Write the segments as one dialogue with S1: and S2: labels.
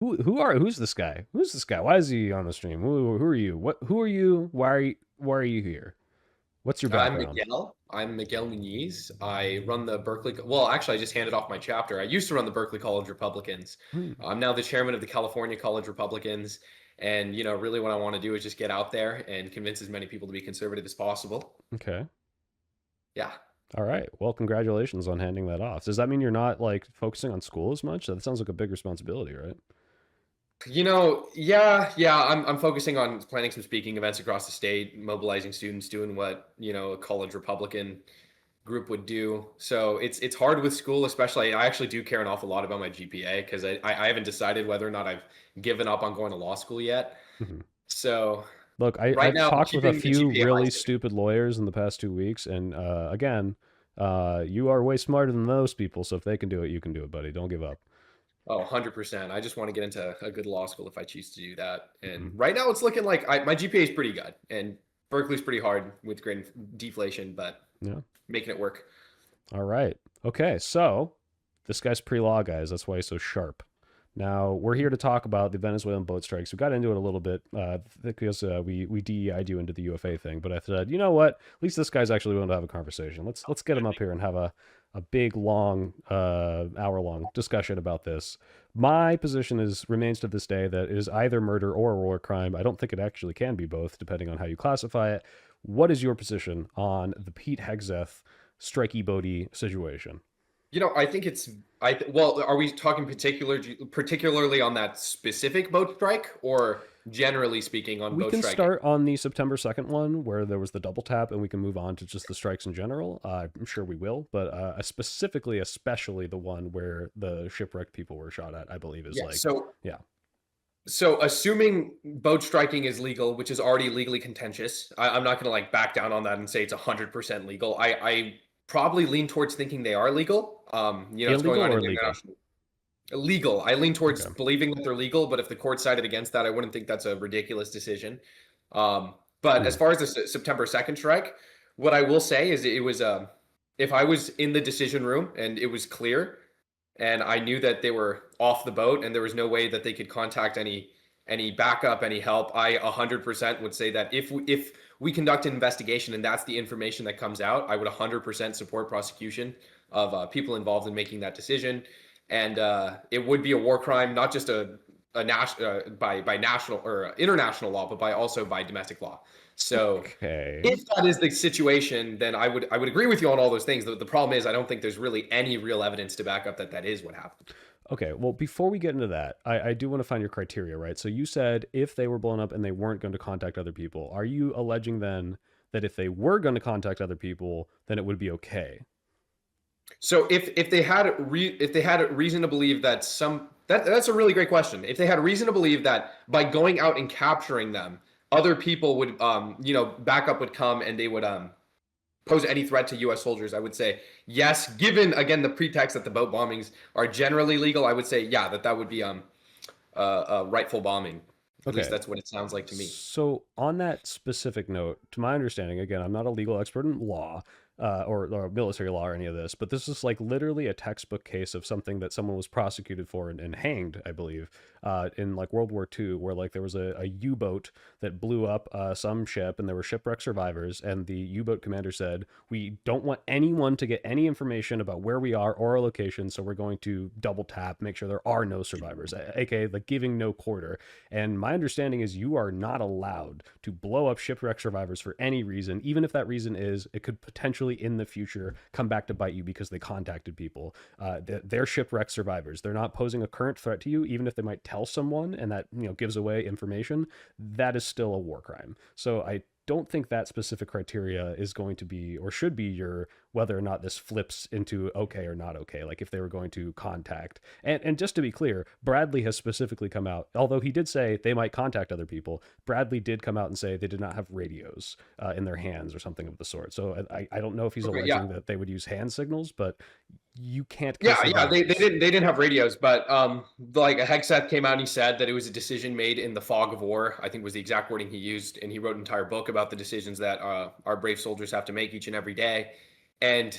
S1: Who's this guy? Who's this guy? Why is he on the stream? Who are you? Who are you? Why are you here? What's your
S2: I'm
S1: background?
S2: Miguel. I'm Miguel Muniz. I run the well, actually, I just handed off my chapter. I used to run the Berkeley College Republicans.
S1: Hmm.
S2: I'm now the chairman of the California College Republicans. And, really what I want to do is just get out there and convince as many people to be conservative as possible.
S1: Okay.
S2: Yeah.
S1: All right. Well, congratulations on handing that off. Does that mean you're not like focusing on school as much? That sounds like a big responsibility, right?
S2: Yeah. I'm focusing on planning some speaking events across the state, mobilizing students, doing what, a college Republican group would do. So it's hard with school, especially. I actually do care an awful lot about my GPA because I haven't decided whether or not I've given up on going to law school yet.
S1: Mhm.
S2: So
S1: Look,
S2: right
S1: I've
S2: now I'm
S1: talked with a
S2: keeping the
S1: few
S2: GPA high
S1: really
S2: stick.
S1: stupid lawyers in the past 2 weeks, and again, you are way smarter than those people. So if they can do it, you can do it, buddy. Don't give up.
S2: Oh, 100%. I just want to get into a good law school if I choose to do that. And
S1: Mhm.
S2: right now it's looking like my GPA is pretty good. And Berkeley's pretty hard with grade deflation, but
S1: Yeah.
S2: making it work.
S1: All right. Okay. So this guy's pre-law, guys. That's why he's so sharp. Now we're here to talk about the Venezuelan boat strikes. We got into it a little bit because we DEI'd you into the UFA thing, but I said, you know what? At least this guy's actually willing to have a conversation. Let's get him up here and have a big long hour long discussion about this. My position remains to this day that it is either murder or a war crime. I don't think it actually can be both, depending on how you classify it. What is your position on the Pete Hegseth strikey boaty situation?
S2: I think well, are we talking particularly on that specific boat strike or generally speaking on
S1: We
S2: boat
S1: can
S2: striking?
S1: start on the September 2nd one where there was the double tap, and we can move on to just the strikes in general. I'm sure we will, but specifically, especially the one where the shipwrecked people were shot at, I believe is
S2: Yeah.
S1: like,
S2: So
S1: yeah.
S2: so assuming boat striking is legal, which is already legally contentious, I'm not gonna like back down on that and say it's 100% legal. I probably lean towards thinking they are legal. It's going
S1: Illegal
S2: on
S1: or
S2: in
S1: legal?
S2: international legal. I lean towards
S1: Okay.
S2: believing that they're legal, but if the court sided against that, I wouldn't think that's a ridiculous decision. But as
S1: Mm.
S2: far as the September 2nd strike, what I will say is it was if I was in the decision room and it was clear and I knew that they were off the boat and there was no way that they could contact any backup, any help, I 100% would say that if we conduct an investigation and that's the information that comes out, I would 100% support prosecution of people involved in making that decision, and it would be a war crime, not just by national or international law, but also by domestic law. So
S1: Okay.
S2: if that is the situation, then I would agree with you on all those things. The problem is I don't think there's really any real evidence to back up that that is what happened.
S1: Okay. Well, before we get into that, I do want to find your criteria, right? So you said if they were blown up and they weren't going to contact other people, are you alleging then that if they were going to contact other people, then it would be okay?
S2: So if they had reason to believe that that's a really great question. If they had reason to believe that by going out and capturing them, other people would backup would come and they would pose any threat to U.S. soldiers, I would say yes. Given again the pretext that the boat bombings are generally legal, I would say yeah that would be rightful bombing. At least
S1: Okay.
S2: that's what it sounds like to me.
S1: So, on that specific note, to my understanding, again, I'm not a legal expert in law or military law or any of this, but this is like literally a textbook case of something that someone was prosecuted for and hanged, I believe, in like World War II, where like there was a U-boat that blew up some ship and there were shipwreck survivors. And the U-boat commander said, we don't want anyone to get any information about where we are or our location. So we're going to double tap, make sure there are no survivors, aka like giving no quarter. And my understanding is you are not allowed to blow up shipwreck survivors for any reason, even if that reason is it could potentially in the future come back to bite you because they contacted people. They're shipwreck survivors. They're not posing a current threat to you, even if they might tell someone and that gives away information. That is still a war crime. So I don't think that specific criteria is going to be or should be your whether or not this flips into okay or not okay, like if they were going to contact. And just to be clear, Bradley has specifically come out, although he did say they might contact other people. Bradley did come out and say they did not have radios in their hands or something of the sort. So I don't know if he's
S2: Okay, yeah.
S1: alleging that they would use hand signals, but you can't kill
S2: Yeah, they
S1: survivors.
S2: didn't have radios, but like Hegseth came out and he said that it was a decision made in the fog of war. I think was the exact wording he used, and he wrote an entire book about the decisions that our brave soldiers have to make each and every day. And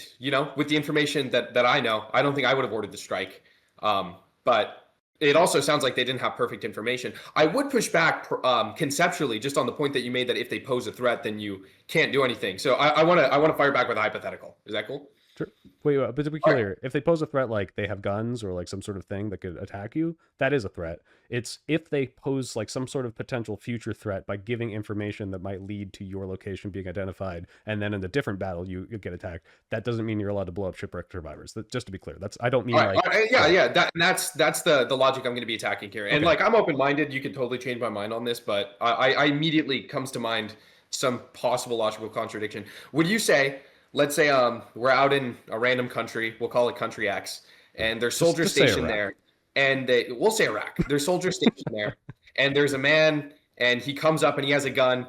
S2: with the information that I know, I don't think I would have ordered the strike. But it also sounds like they didn't have perfect information. I would push back conceptually just on the point that you made that if they pose a threat, then you can't do anything. So I want to fire back with a hypothetical. Is that cool?
S1: Sure. Wait, but to be
S2: All right.
S1: clear, if they pose a threat like they have guns or like some sort of thing that could attack you, that is a threat. It's if they pose like some sort of potential future threat by giving information that might lead to your location being identified, and then in a different battle you get attacked. That doesn't mean you're allowed to blow up shipwreck survivors. Just to be clear, that's I don't mean
S2: All right,
S1: like
S2: all right, yeah,
S1: yeah.
S2: yeah. That's the logic I'm going to be attacking here. And
S1: Okay.
S2: like I'm open minded. You could totally change my mind on this, but I immediately comes to mind some possible logical contradiction. Would you say, let's say we're out in a random country, we'll call it country X, and there's soldiers
S1: Just say
S2: stationed
S1: Iraq.
S2: there, and we'll say Iraq. There's soldiers stationed there, and there's a man, and he comes up and he has a gun.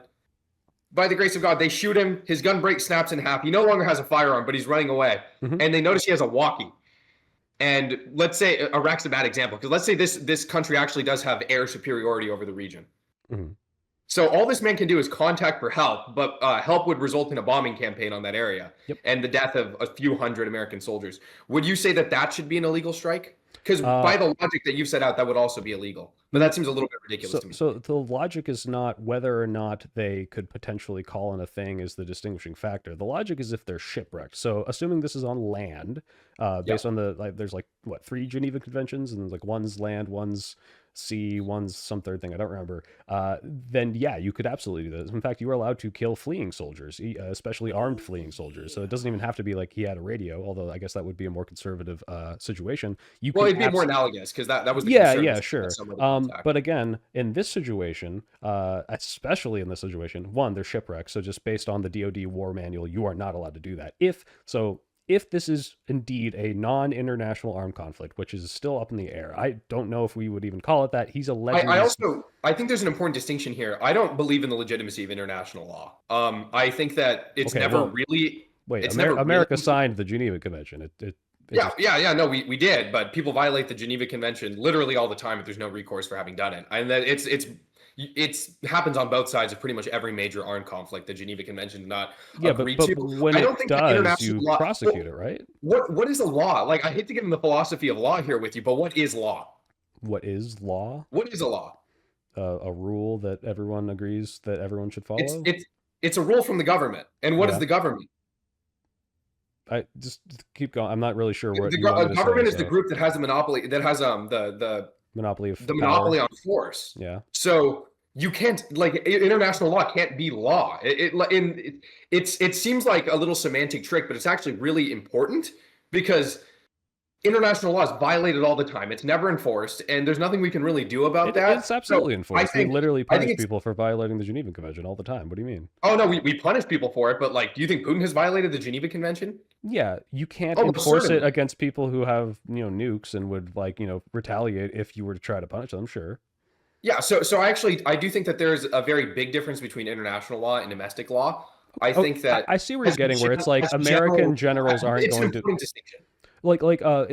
S2: By the grace of God, they shoot him. His gun breaks, snaps in half. He no longer has a firearm, but he's running away.
S1: Hmm.
S2: And they notice he has a walkie. And let's say Iraq's a bad example because let's say this country actually does have air superiority over the region.
S1: Hmm.
S2: So all this man can do is contact for help, but help would result in a bombing campaign on that area
S1: Yep.
S2: and the death of a few hundred American soldiers. Would you say that that should be an illegal strike? Because
S1: Uh,
S2: by the logic that you've set out, that would also be illegal. But that seems a little bit ridiculous
S1: So,
S2: to me.
S1: so the logic is not whether or not they could potentially call in a thing as the distinguishing factor. The logic is if they're shipwrecked. So, assuming this is on land,
S2: Yeah.
S1: based on the like, there's like what 3 Geneva Conventions, and like one's land, one's sea, one's some third thing I don't remember. Then yeah, you could absolutely do this. In fact, you are allowed to kill fleeing soldiers, especially armed fleeing soldiers. So it doesn't even have to be like he had a radio, although I guess that would be a more conservative situation. You
S2: Well,
S1: can
S2: it'd be more analogous because that was the
S1: yeah,
S2: concern
S1: yeah,
S2: was
S1: sure.
S2: some of the contact.
S1: But again, in this situation, especially in this situation, one, they're shipwrecked. So just based on the DoD war manual, you are not allowed to do that. If this is indeed a non-international armed conflict, which is still up in the air, I don't know if we would even call it that. He's alleging.
S2: I think there's an important distinction here. I don't believe in the legitimacy of international law. I think that it's
S1: Okay,
S2: never
S1: well,
S2: really
S1: wait,
S2: it's never really
S1: America signed the Geneva Convention. It
S2: yeah,
S1: just
S2: yeah. No, we did, but people violate the Geneva Convention literally all the time if there's no recourse for having done it. And that it's happens on both sides of pretty much every major armed conflict. The Geneva Convention did not
S1: yeah,
S2: agree
S1: but
S2: to.
S1: when
S2: I
S1: it
S2: don't think that
S1: does,
S2: international
S1: you
S2: law.
S1: prosecute it, right?
S2: What is a law? Like I hate to get into the philosophy of law here with you, but what is law?
S1: What is law?
S2: What is a law?
S1: A rule that everyone agrees that everyone should
S2: It's
S1: follow?
S2: it's it's a rule from the government. And what is
S1: Yeah.
S2: the government?
S1: I just keep going. I'm not really sure what
S2: The
S1: you want me to say.
S2: government is the
S1: So
S2: group that has the monopoly that has
S1: monopoly of
S2: the
S1: power.
S2: monopoly on force.
S1: Yeah.
S2: So you can't like international law can't be law. It seems like a little semantic trick, but it's actually really important because international law is violated all the time. It's never enforced, and there's nothing we can really do about that.
S1: It's
S2: So
S1: absolutely enforced. We literally
S2: I think
S1: punish
S2: it's
S1: people for violating the Geneva Convention all the time. What do you mean?
S2: oh no, we punish people for it, but like, do you think Putin has violated the Geneva Convention?
S1: Yeah, you can't
S2: Oh,
S1: enforce it
S2: certainly.
S1: against people who have, nukes and would like, retaliate if you were to try to punish them, sure.
S2: Yeah, so I do think that there's a very big difference between international law and domestic law. I
S1: Oh,
S2: think that
S1: I see where you're getting where it's like
S2: as a
S1: American generals aren't
S2: it's an
S1: going to
S2: important distinction.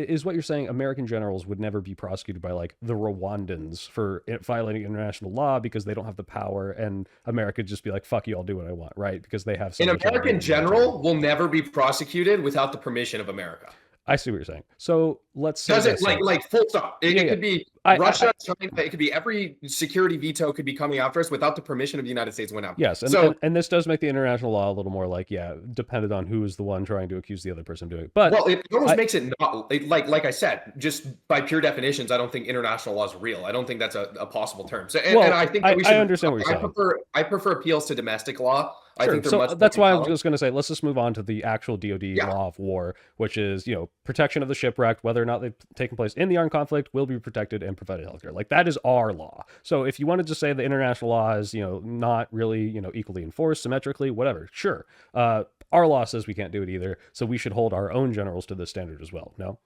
S1: is what you're saying American generals would never be prosecuted by like the Rwandans for violating international law because they don't have the power, and America just be like, fuck you, I'll do what I want, right? Because they have
S2: An
S1: some sort of
S2: American
S1: military.
S2: general will never be prosecuted without the permission of America.
S1: I see what you're saying. So let's say
S2: Does it
S1: this, then.
S2: like full stop?
S1: Yeah,
S2: It could be
S1: I-
S2: Russia, China. It could be every security veto could be coming after us without the permission of the United States. Went out.
S1: Yes,
S2: So
S1: and this does make the international law a little more like, yeah, dependent on who is the one trying to accuse the other person of doing it. But
S2: well, it almost
S1: I-
S2: makes it not like I said, just by pure definitions, I don't think international law is real. I don't think that's a possible term. So and I think that we should.
S1: I understand what you're saying.
S2: I prefer appeals to domestic law. I
S1: Sure.
S2: think they're
S1: So
S2: much more
S1: that's why I was
S2: compelling.
S1: just going to say, let's just move on to the actual DoD
S2: Yeah.
S1: law of war, which is, protection of the shipwrecked, whether or not they've taken place in the armed conflict, will be protected and provided healthcare. Like that is our law. So if you wanted to say the international law is, not really, equally enforced symmetrically, whatever, sure. Our law says we can't do it either. So we should hold our own generals to this standard as well. No?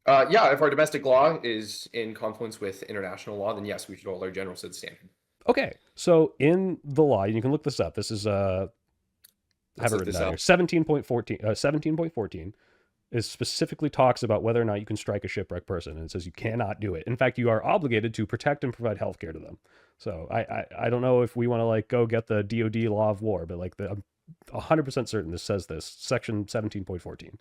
S2: Yeah, if our domestic law is in confluence with international law, then yes, we should hold our generals to the standard.
S1: Okay. So in the law, you can look this up. This is I have it written down here. 17.14 is specifically talks about whether or not you can strike a shipwrecked person, and it says you cannot do it. In fact, you are obligated to protect and provide health care to them. So I don't know if we want to like go get the DoD law of war, but like I'm 100% certain this says this, section 17.14.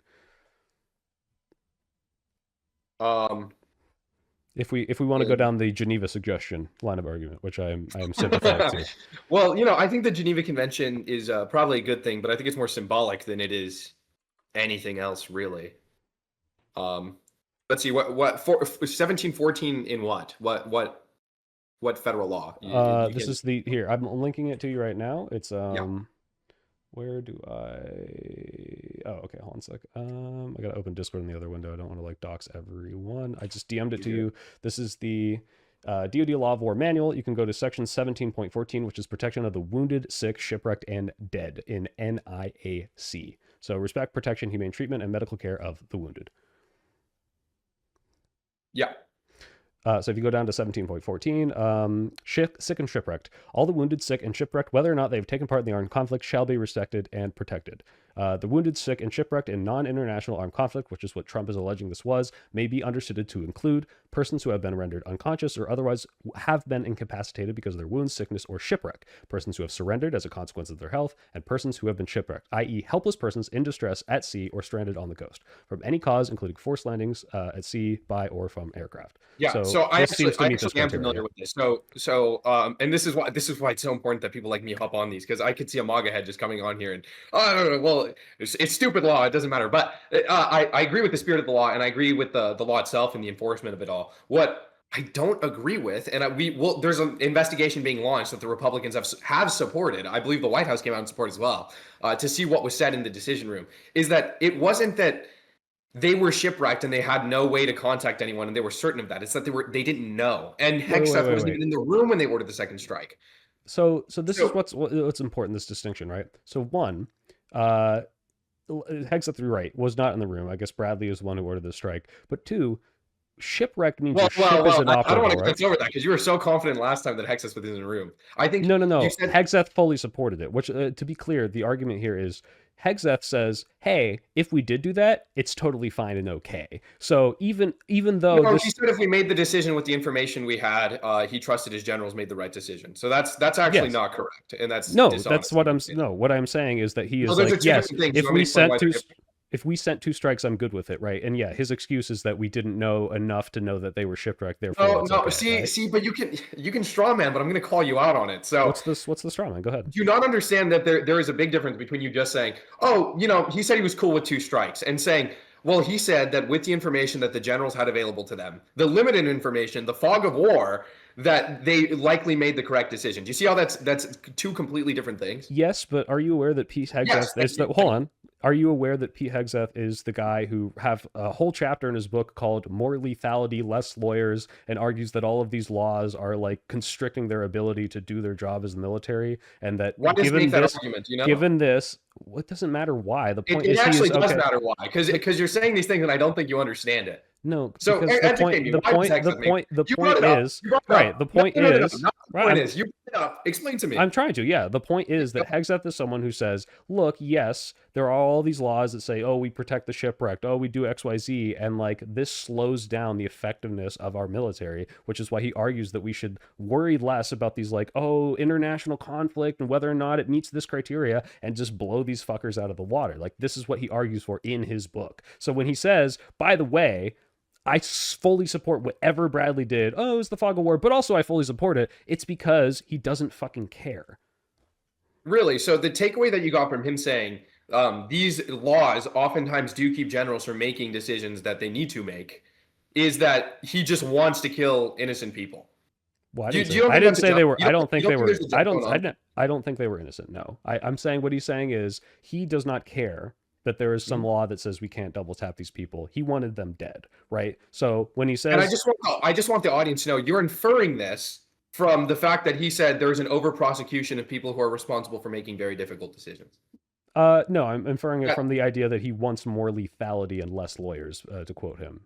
S1: If we want to go down the Geneva suggestion line of argument, which I am sympathetic to.
S2: Well, I think the Geneva Convention is probably a good thing, but I think it's more symbolic than it is anything else, really. Let's see, 1714 in what federal law?
S1: This is the here. I'm linking it to you right now. It's
S2: Yeah.
S1: where do I? Oh, okay. Hold on a sec. I gotta open Discord in the other window. I don't want to like dox everyone. I just DM'd it to you. This is the DoD Law of War Manual. You can go to section 17.14, which is protection of the wounded, sick, shipwrecked, and dead in NIAC. So respect, protection, humane treatment, and medical care of the wounded.
S2: Yeah.
S1: So if you go down to 17.14, sick and shipwrecked. All the wounded, sick, and shipwrecked, whether or not they have taken part in the armed conflict, shall be respected and protected. The wounded, sick, and shipwrecked in non-international armed conflict, which is what Trump is alleging this was, may be understood to include persons who have been rendered unconscious or otherwise have been incapacitated because of their wounds, sickness, or shipwreck, persons who have surrendered as a consequence of their health, and persons who have been shipwrecked, i.e. helpless persons in distress at sea or stranded on the coast, from any cause, including forced landings at sea, by, or from aircraft.
S2: Yeah, so I actually am
S1: familiar
S2: with this. And this is why it's so important that people like me hop on these, because I could see a MAGA head just coming on here and well, it's stupid law. It doesn't matter. But I agree with the spirit of the law, and I agree with the law itself and the enforcement of it all. What I don't agree with, and there's an investigation being launched that the Republicans have supported. I believe the White House came out and supported as well, to see what was said in the decision room. Is that it wasn't that they were shipwrecked and they had no way to contact anyone, and they were certain of that. It's that they didn't know, and Hegseth wasn't even in the room when they ordered the second strike.
S1: So this is what's important. This distinction, right? So one, Hegseth, you're right, was not in the room. I guess Bradley is the one who ordered the strike. But two, shipwreck means your ship is inoperable. I don't want to
S2: glance over that, because you were so confident last time that Hegseth was in the room. I think
S1: no. Hegseth fully supported it. Which, to be clear, the argument here is Hegseth says, "Hey, if we did do that, it's totally fine and okay." So even though
S2: he said if we made the decision with the information we had, he trusted his generals made the right decision. So that's actually not correct, and that's
S1: that's what what I'm saying is that he is like, yes, if we sent two strikes, I'm good with it, right? And yeah, his excuse is that we didn't know enough to know that they were shipwrecked. Therefore,
S2: but you can straw man, but I'm going to call you out on it. So
S1: what's the straw man? Go ahead.
S2: Do you not understand that there is a big difference between you just saying, oh, he said he was cool with two strikes, and saying, well, he said that with the information that the generals had available to them, the limited information, the fog of war, that they likely made the correct decision. Do you see how that's two completely different things?
S1: Yes, but are you aware that Pete Hegseth hold on. Are you aware that Pete Hegseth is the guy who have a whole chapter in his book called More Lethality, Less Lawyers, and argues that all of these laws are like constricting their ability to do their job as the military, and that given this, it doesn't matter why. The point is
S2: it actually does matter why, because you're saying these things and I don't think you understand it.
S1: No, so the point is,
S2: you bring it up. Explain to me.
S1: I'm trying to. Yeah, the point is that Hegseth is someone who says, look, yes, there are all these laws that say, oh, we protect the shipwrecked, oh, we do XYZ, and like this slows down the effectiveness of our military, which is why he argues that we should worry less about these like, oh, international conflict and whether or not it meets this criteria, and just blow these fuckers out of the water. Like, this is what he argues for in his book. So when he says, by the way, I fully support whatever Bradley did. Oh, it's the fog of war, but also I fully support it. It's because he doesn't fucking care.
S2: Really? So the takeaway that you got from him saying these laws oftentimes do keep generals from making decisions that they need to make is that he just wants to kill innocent people.
S1: Well, I didn't say they were. I don't think they were. I don't think they were innocent. No, I'm saying what he's saying is he does not care that there is some law that says we can't double tap these people. He wanted them dead, right? So when he says,
S2: and I just want the audience to know, you're inferring this from the fact that he said there's an over prosecution of people who are responsible for making very difficult decisions.
S1: No, I'm inferring it from the idea that he wants more lethality and less lawyers, to quote him.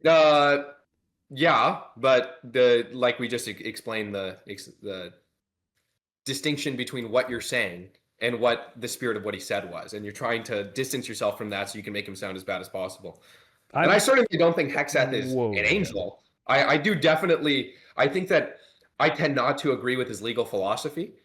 S2: Yeah, but like we just explained the distinction between what you're saying and what the spirit of what he said was, and you're trying to distance yourself from that so you can make him sound as bad as possible. And I certainly don't think Hegseth is an angel. I do definitely. I think that I tend not to agree with his legal philosophy,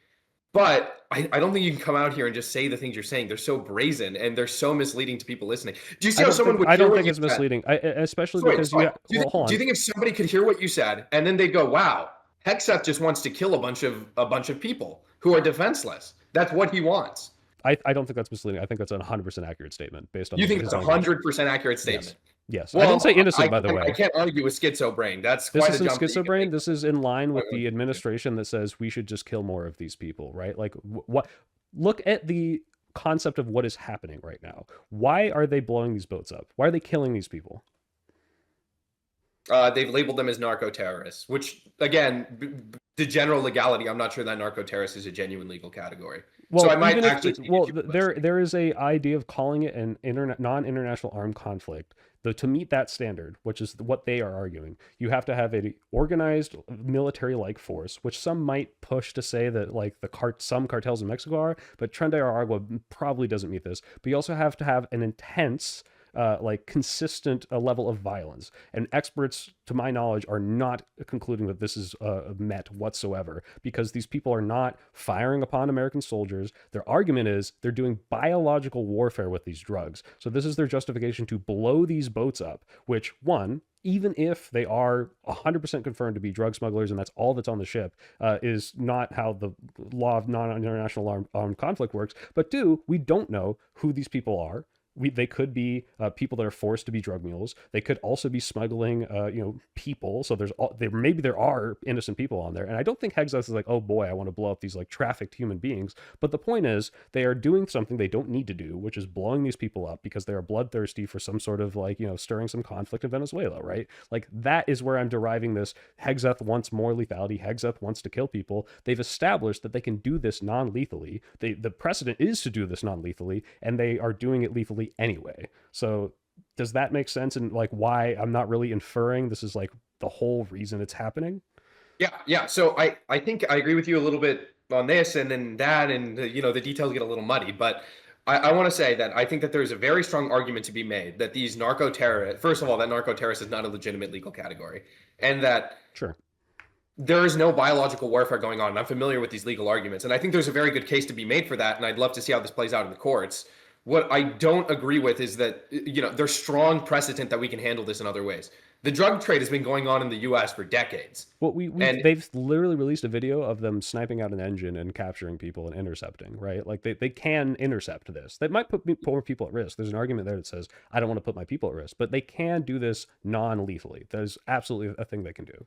S2: But I don't think you can come out here and just say the things you're saying. They're so brazen and they're so misleading to people listening. Do you see how someone would
S1: I
S2: hear
S1: don't
S2: what
S1: think
S2: you
S1: it's
S2: said?
S1: misleading. Especially
S2: So wait,
S1: because
S2: so wait.
S1: well, hold
S2: Do you
S1: on.
S2: think if somebody could hear what you said and then they'd go, "Wow, Hexeth just wants to kill a bunch of people who are defenseless. That's what he wants."
S1: I don't think that's misleading. I think that's a 100% accurate statement based on
S2: You think
S1: his
S2: that's a
S1: language.
S2: 100% accurate
S1: Yes.
S2: statement?
S1: Yes. I didn't
S2: Well,
S1: say innocent, by the
S2: I
S1: way.
S2: can't argue with schizo brain. That's
S1: This
S2: quite a
S1: isn't
S2: jump that you can
S1: schizobrain.
S2: make.
S1: This is in line with the administration that says we should just kill more of these people, right? Like, what? Look at the concept of what is happening right now. Why are they blowing these boats up? Why are they killing these people?
S2: They've labeled them as narco terrorists, which again, the general legality, I'm not sure that narco terrorist is a genuine legal category. So
S1: Well,
S2: I might
S1: even if
S2: actually take
S1: well,
S2: issue with that
S1: there
S2: statement.
S1: is a idea of calling it an non-international armed conflict. Though to meet that standard, which is what they are arguing, you have to have a organized military-like force, which some might push to say that like some cartels in Mexico are, but Tren de Aragua probably doesn't meet this. But you also have to have an intense like consistent level of violence. And experts, to my knowledge, are not concluding that this is met whatsoever because these people are not firing upon American soldiers. Their argument is they're doing biological warfare with these drugs. So this is their justification to blow these boats up, which, one, even if they are 100% confirmed to be drug smugglers and that's all that's on the ship, is not how the law of non-international armed conflict works. But two, we don't know who these people are. They could be people that are forced to be drug mules. They could also be smuggling, people. So maybe there are innocent people on there. And I don't think Hexas is like, oh boy, I want to blow up these like trafficked human beings. But the point is, they are doing something they don't need to do, which is blowing these people up because they are bloodthirsty for some sort of like stirring some conflict in Venezuela, right? Like that is where I'm deriving this. Hexeth wants more lethality. Hexeth wants to kill people. They've established that they can do this non-lethally. The precedent is to do this non-lethally, and they are doing it lethally anyway. So does that make sense? And like why I'm not really inferring this is like the whole reason it's happening?
S2: Yeah, yeah. So I think I agree with you a little bit on this and then that, and the details get a little muddy. But I want to say that I think that there's a very strong argument to be made that these narco terrorists, first of all, that narco terrorist is not a legitimate legal category, and that
S1: Sure.
S2: there is no biological warfare going on. And I'm familiar with these legal arguments, and I think there's a very good case to be made for that. And I'd love to see how this plays out in the courts. What I don't agree with is that there's strong precedent that we can handle this in other ways. The drug trade has been going on in the U.S. for decades,
S1: Well,
S2: and
S1: they've literally released a video of them sniping out an engine and capturing people and intercepting, right? Like they can intercept this. That might put more people at risk. There's an argument there that says I don't want to put my people at risk, but they can do this non-lethally. There's absolutely a thing they can do.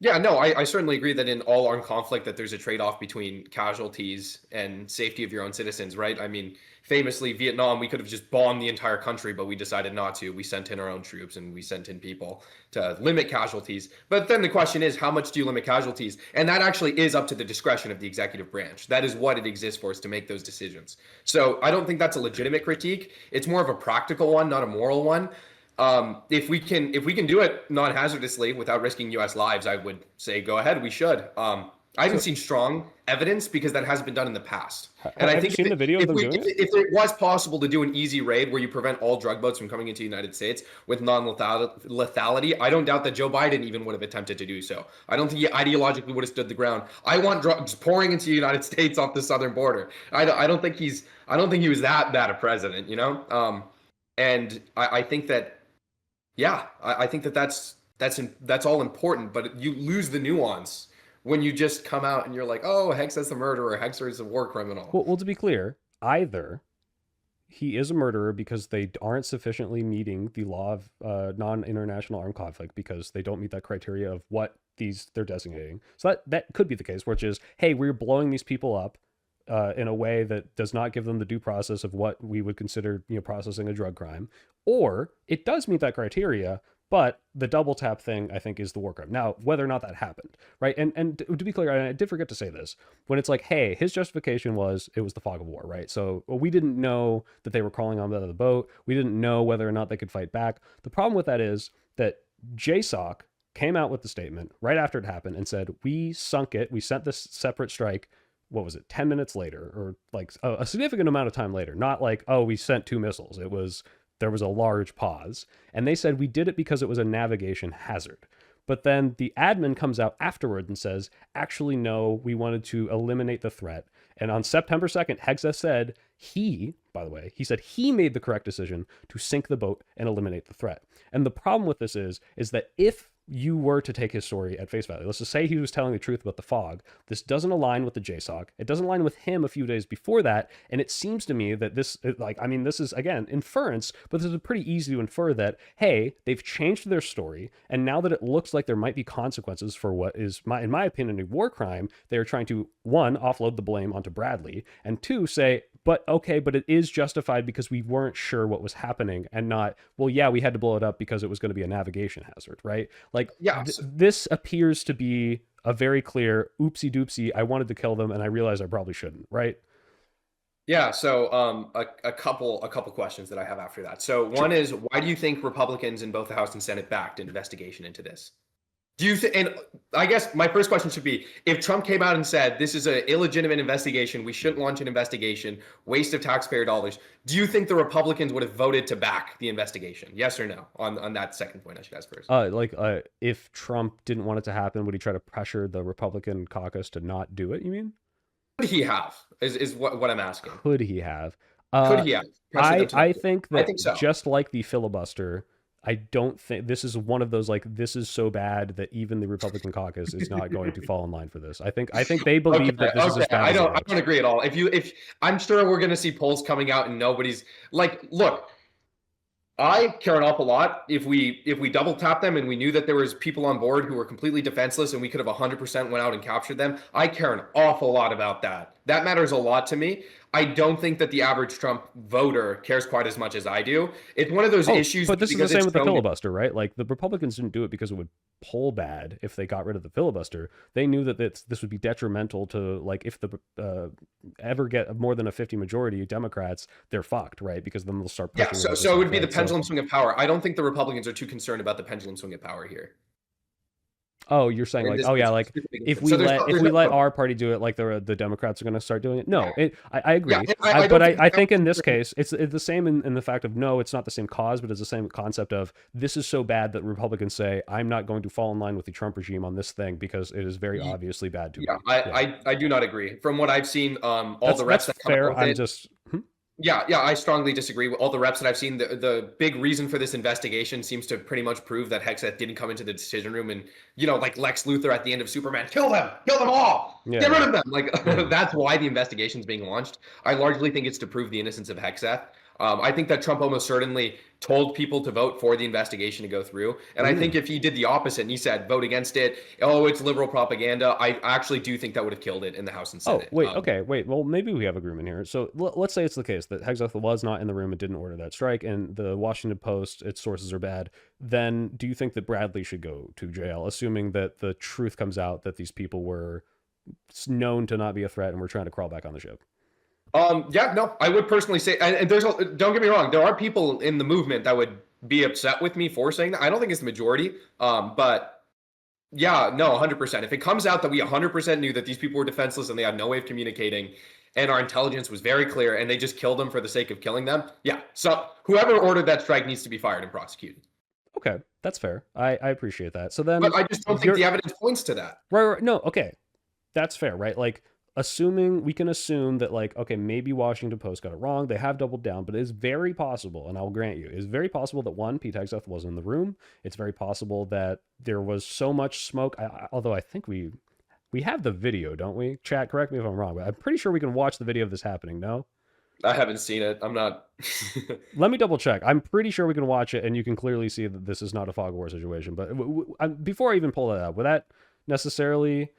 S2: yeah, no, I certainly agree that in all armed conflict that there's a trade-off between casualties and safety of your own citizens, right? I mean, famously, Vietnam, we could have just bombed the entire country, but we decided not to. We sent in our own troops and we sent in people to limit casualties. But then the question is, how much do you limit casualties? And that actually is up to the discretion of the executive branch. That is what it exists for, is to make those decisions. So I don't think that's a legitimate critique. It's more of a practical one, not a moral one. If we can do it non-hazardously without risking U.S. lives, I would say go ahead. We should. I haven't
S1: So
S2: seen strong evidence because that hasn't been done in the past. And I
S1: have you
S2: think
S1: seen the video of them doing it?
S2: if it was possible to do an easy raid where you prevent all drug boats from coming into the United States with non-lethality, I don't doubt that Joe Biden even would have attempted to do so. I don't think he ideologically would have stood the ground. I want drugs pouring into the United States off the southern border. I don't think he was that bad a president, and I think that yeah, I think that that's all important, but you lose the nuance when you just come out and you're like, oh, Hex is a murderer, Hexer is a war criminal.
S1: Well, to be clear, either he is a murderer because they aren't sufficiently meeting the law of non-international armed conflict because they don't meet that criteria of what they're designating. So that could be the case, which is, hey, we're blowing these people up in a way that does not give them the due process of what we would consider, processing a drug crime, or it does meet that criteria. But the double tap thing, I think, is the war crime. Now, whether or not that happened, right? And to be clear, I did forget to say this. When it's like, hey, his justification was it was the fog of war, right? So we didn't know that they were crawling on the boat. We didn't know whether or not they could fight back. The problem with that is that JSOC came out with the statement right after it happened and said, we sunk it. We sent this separate strike. What was it? 10 minutes later, or like a significant amount of time later. Not like, oh, we sent 2 missiles. There was a large pause. And they said we did it because it was a navigation hazard. But then the admin comes out afterward and says, actually, no, we wanted to eliminate the threat. And on September 2nd, Hegseth said by the way, he said he made the correct decision to sink the boat and eliminate the threat. And the problem with this is that if you were to take his story at face value, let's just say he was telling the truth about the fog, this doesn't align with the JSOC. It doesn't align with him a few days before that. And it seems to me that this, like, I mean, this is, again, inference, but this is pretty easy to infer that, hey, they've changed their story. And now that it looks like there might be consequences for what is, in my opinion, a war crime, they are trying to, one, offload the blame onto Bradley, and two, say, but okay, but it is justified because we weren't sure what was happening, and not, well, yeah, we had to blow it up because it was going to be a navigation hazard, right? Like,
S2: Yeah.
S1: this appears to be a very clear oopsie doopsie. I wanted to kill them, and I realized I probably shouldn't, right?
S2: Yeah, so a couple questions that I have after that. So
S1: Sure.
S2: one is, why do you think Republicans in both the House and Senate backed an investigation into this? Do you think? And I guess my first question should be, if Trump came out and said this is an illegitimate investigation, we shouldn't launch an investigation, waste of taxpayer dollars, do you think the Republicans would have voted to back the investigation? Yes or no? On that second point, I should ask first.
S1: If Trump didn't want it to happen, would he try to pressure the Republican caucus to not do it, you mean?
S2: Could he have? Is what I'm asking.
S1: Could he have?
S2: Could he have? Pressure them to not
S1: I
S2: do it?
S1: think
S2: I
S1: that
S2: think so.
S1: just like the filibuster, I don't think this is one of those, like, this is so bad that even the Republican caucus is not going to fall in line for this. I think they believe that this is as bad
S2: I
S1: as
S2: don't
S1: it
S2: I
S1: gets.
S2: don't agree at all. If I'm sure we're gonna see polls coming out and nobody's like, look, I care an awful lot if we double tap them and we knew that there was people on board who were completely defenseless and we could have 100% went out and captured them. I care an awful lot about that. That matters a lot to me. I don't think that the average Trump voter cares quite as much as I do. It's one of those issues.
S1: But this is the
S2: because
S1: same
S2: it's
S1: with the
S2: so-
S1: filibuster, right? Like, the Republicans didn't do it because it would poll bad if they got rid of the filibuster. They knew that this would be detrimental to, like, if the ever get more than a 50 majority Democrats, they're fucked, right? Because then they'll start
S2: Yeah,
S1: pushing.
S2: so it would be the
S1: right?
S2: pendulum swing of power. I don't think the Republicans are too concerned about the pendulum swing of power here.
S1: Oh, you're saying, like, oh yeah, like, if we let our party do it, like the Democrats are going to start doing it. No, I agree.
S2: Yeah, I
S1: but
S2: don't
S1: I think in this case, it's the same in the fact of, no, it's not the same cause, but it's the same concept of, this is so bad that Republicans say, I'm not going to fall in line with the Trump regime on this thing because it is very obviously bad to me.
S2: I do not agree. From what I've seen, all the reps
S1: that's
S2: that come
S1: fair.
S2: out with
S1: I'm
S2: it,
S1: just
S2: Yeah, I strongly disagree with all the reps that I've seen. The big reason for this investigation seems to pretty much prove that Hegseth didn't come into the decision room and, like Lex Luthor at the end of Superman, kill them all, get rid of them. Like, that's why the investigation is being launched. I largely think it's to prove the innocence of Hegseth. I think that Trump almost certainly told people to vote for the investigation to go through. And I think if he did the opposite and he said, vote against it, oh, it's liberal propaganda, I actually do think that would have killed it in the House and Senate.
S1: Wait. Well, maybe we have agreement here. So let's say it's the case that Hegseth was not in the room and didn't order that strike, and the Washington Post, its sources are bad. Then do you think that Bradley should go to jail, assuming that the truth comes out that these people were known to not be a threat and were trying to crawl back on the ship?
S2: Yeah, no, I would personally say, and don't get me wrong, there are people in the movement that would be upset with me for saying that. I don't think it's the majority, but yeah, no, 100%. If it comes out that we 100% knew that these people were defenseless and they had no way of communicating, and our intelligence was very clear, and they just killed them for the sake of killing them, yeah. So whoever ordered that strike needs to be fired and prosecuted.
S1: Okay, that's fair. I appreciate that. So then,
S2: but I just don't think the evidence points to that.
S1: Right. No, okay, that's fair, right? Like, we can assume that, like, okay, maybe Washington Post got it wrong. They have doubled down, but it is very possible, and I'll grant you, it is very possible that, one, Pete Hegseth wasn't in the room. It's very possible that there was so much smoke. Although I think we have the video, don't we? Chat, correct me if I'm wrong, but I'm pretty sure we can watch the video of this happening. No?
S2: I haven't seen it. I'm not.
S1: Let me double check. I'm pretty sure we can watch it, and you can clearly see that this is not a fog war situation. But before I even pull that up, would that necessarily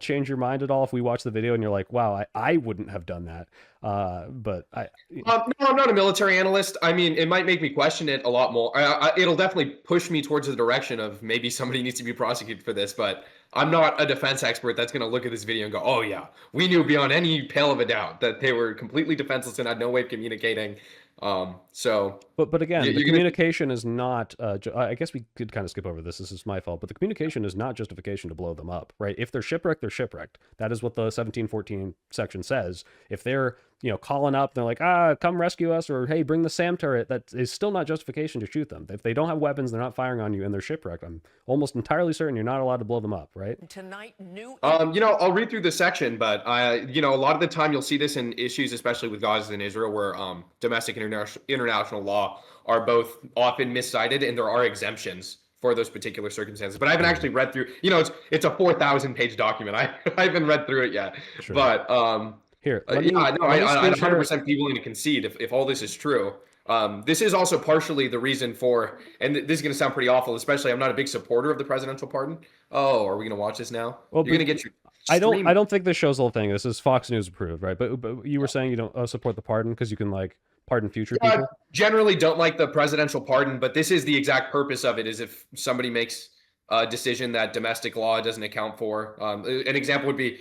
S1: change your mind at all if we watch the video and you're like, wow, I wouldn't have done that? No,
S2: I'm not a military analyst. I mean, it might make me question it a lot more. It'll definitely push me towards the direction of maybe somebody needs to be prosecuted for this, but I'm not a defense expert that's going to look at this video and go, oh yeah, we knew beyond any pale of a doubt that they were completely defenseless and had no way of communicating. So
S1: But again, the
S2: You're gonna.
S1: communication is not. I guess we could kind of skip over this. This is my fault. But the communication is not justification to blow them up, right? If they're shipwrecked, they're shipwrecked. That is what the 1714 section says. If they're calling up, they're like, come rescue us, or hey, bring the SAM turret. That is still not justification to shoot them. If they don't have weapons, they're not firing on you, and they're shipwrecked. I'm almost entirely certain you're not allowed to blow them up, right?
S3: Tonight,
S2: I'll read through the section, but a lot of the time you'll see this in issues, especially with Gaza and Israel, where domestic and international law are both often miscited, and there are exemptions for those particular circumstances. But I haven't actually read through. It's a 4,000-page document. I haven't read through it yet.
S1: Sure.
S2: But
S1: Here,
S2: I'd 100% be willing to concede if all this is true. This is also partially the reason for, and this is going to sound pretty awful, especially I'm not a big supporter of the presidential pardon. Oh, are we going to watch this now?
S1: Well,
S2: You're going to get your.
S1: I don't think this shows the whole thing. This is Fox News approved, right? But you were saying you don't support the pardon because you can pardon future people.
S2: I generally don't like the presidential pardon, but this is the exact purpose of it. Is if somebody makes a decision that domestic law doesn't account for. An example would be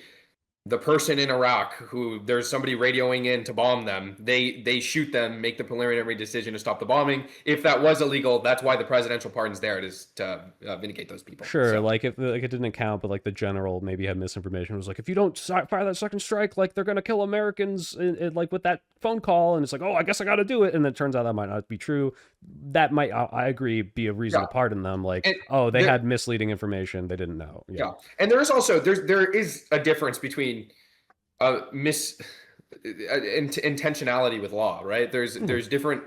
S2: the person in Iraq who there's somebody radioing in to bomb them. They shoot them, make the preliminary decision to stop the bombing. If that was illegal, that's why the presidential pardon's there. It is to vindicate those people.
S1: Sure,
S2: So,
S1: if it didn't account, but the general maybe had misinformation. It was like, if you don't fire that second strike, they're gonna kill Americans, with that phone call, and it's like, oh, I guess I got to do it, and then it turns out that might not be true. That might, I agree, be a reason to pardon them. They had misleading information, they didn't know.
S2: Yeah, and there is also there is a difference between intentionality with law, right? There's different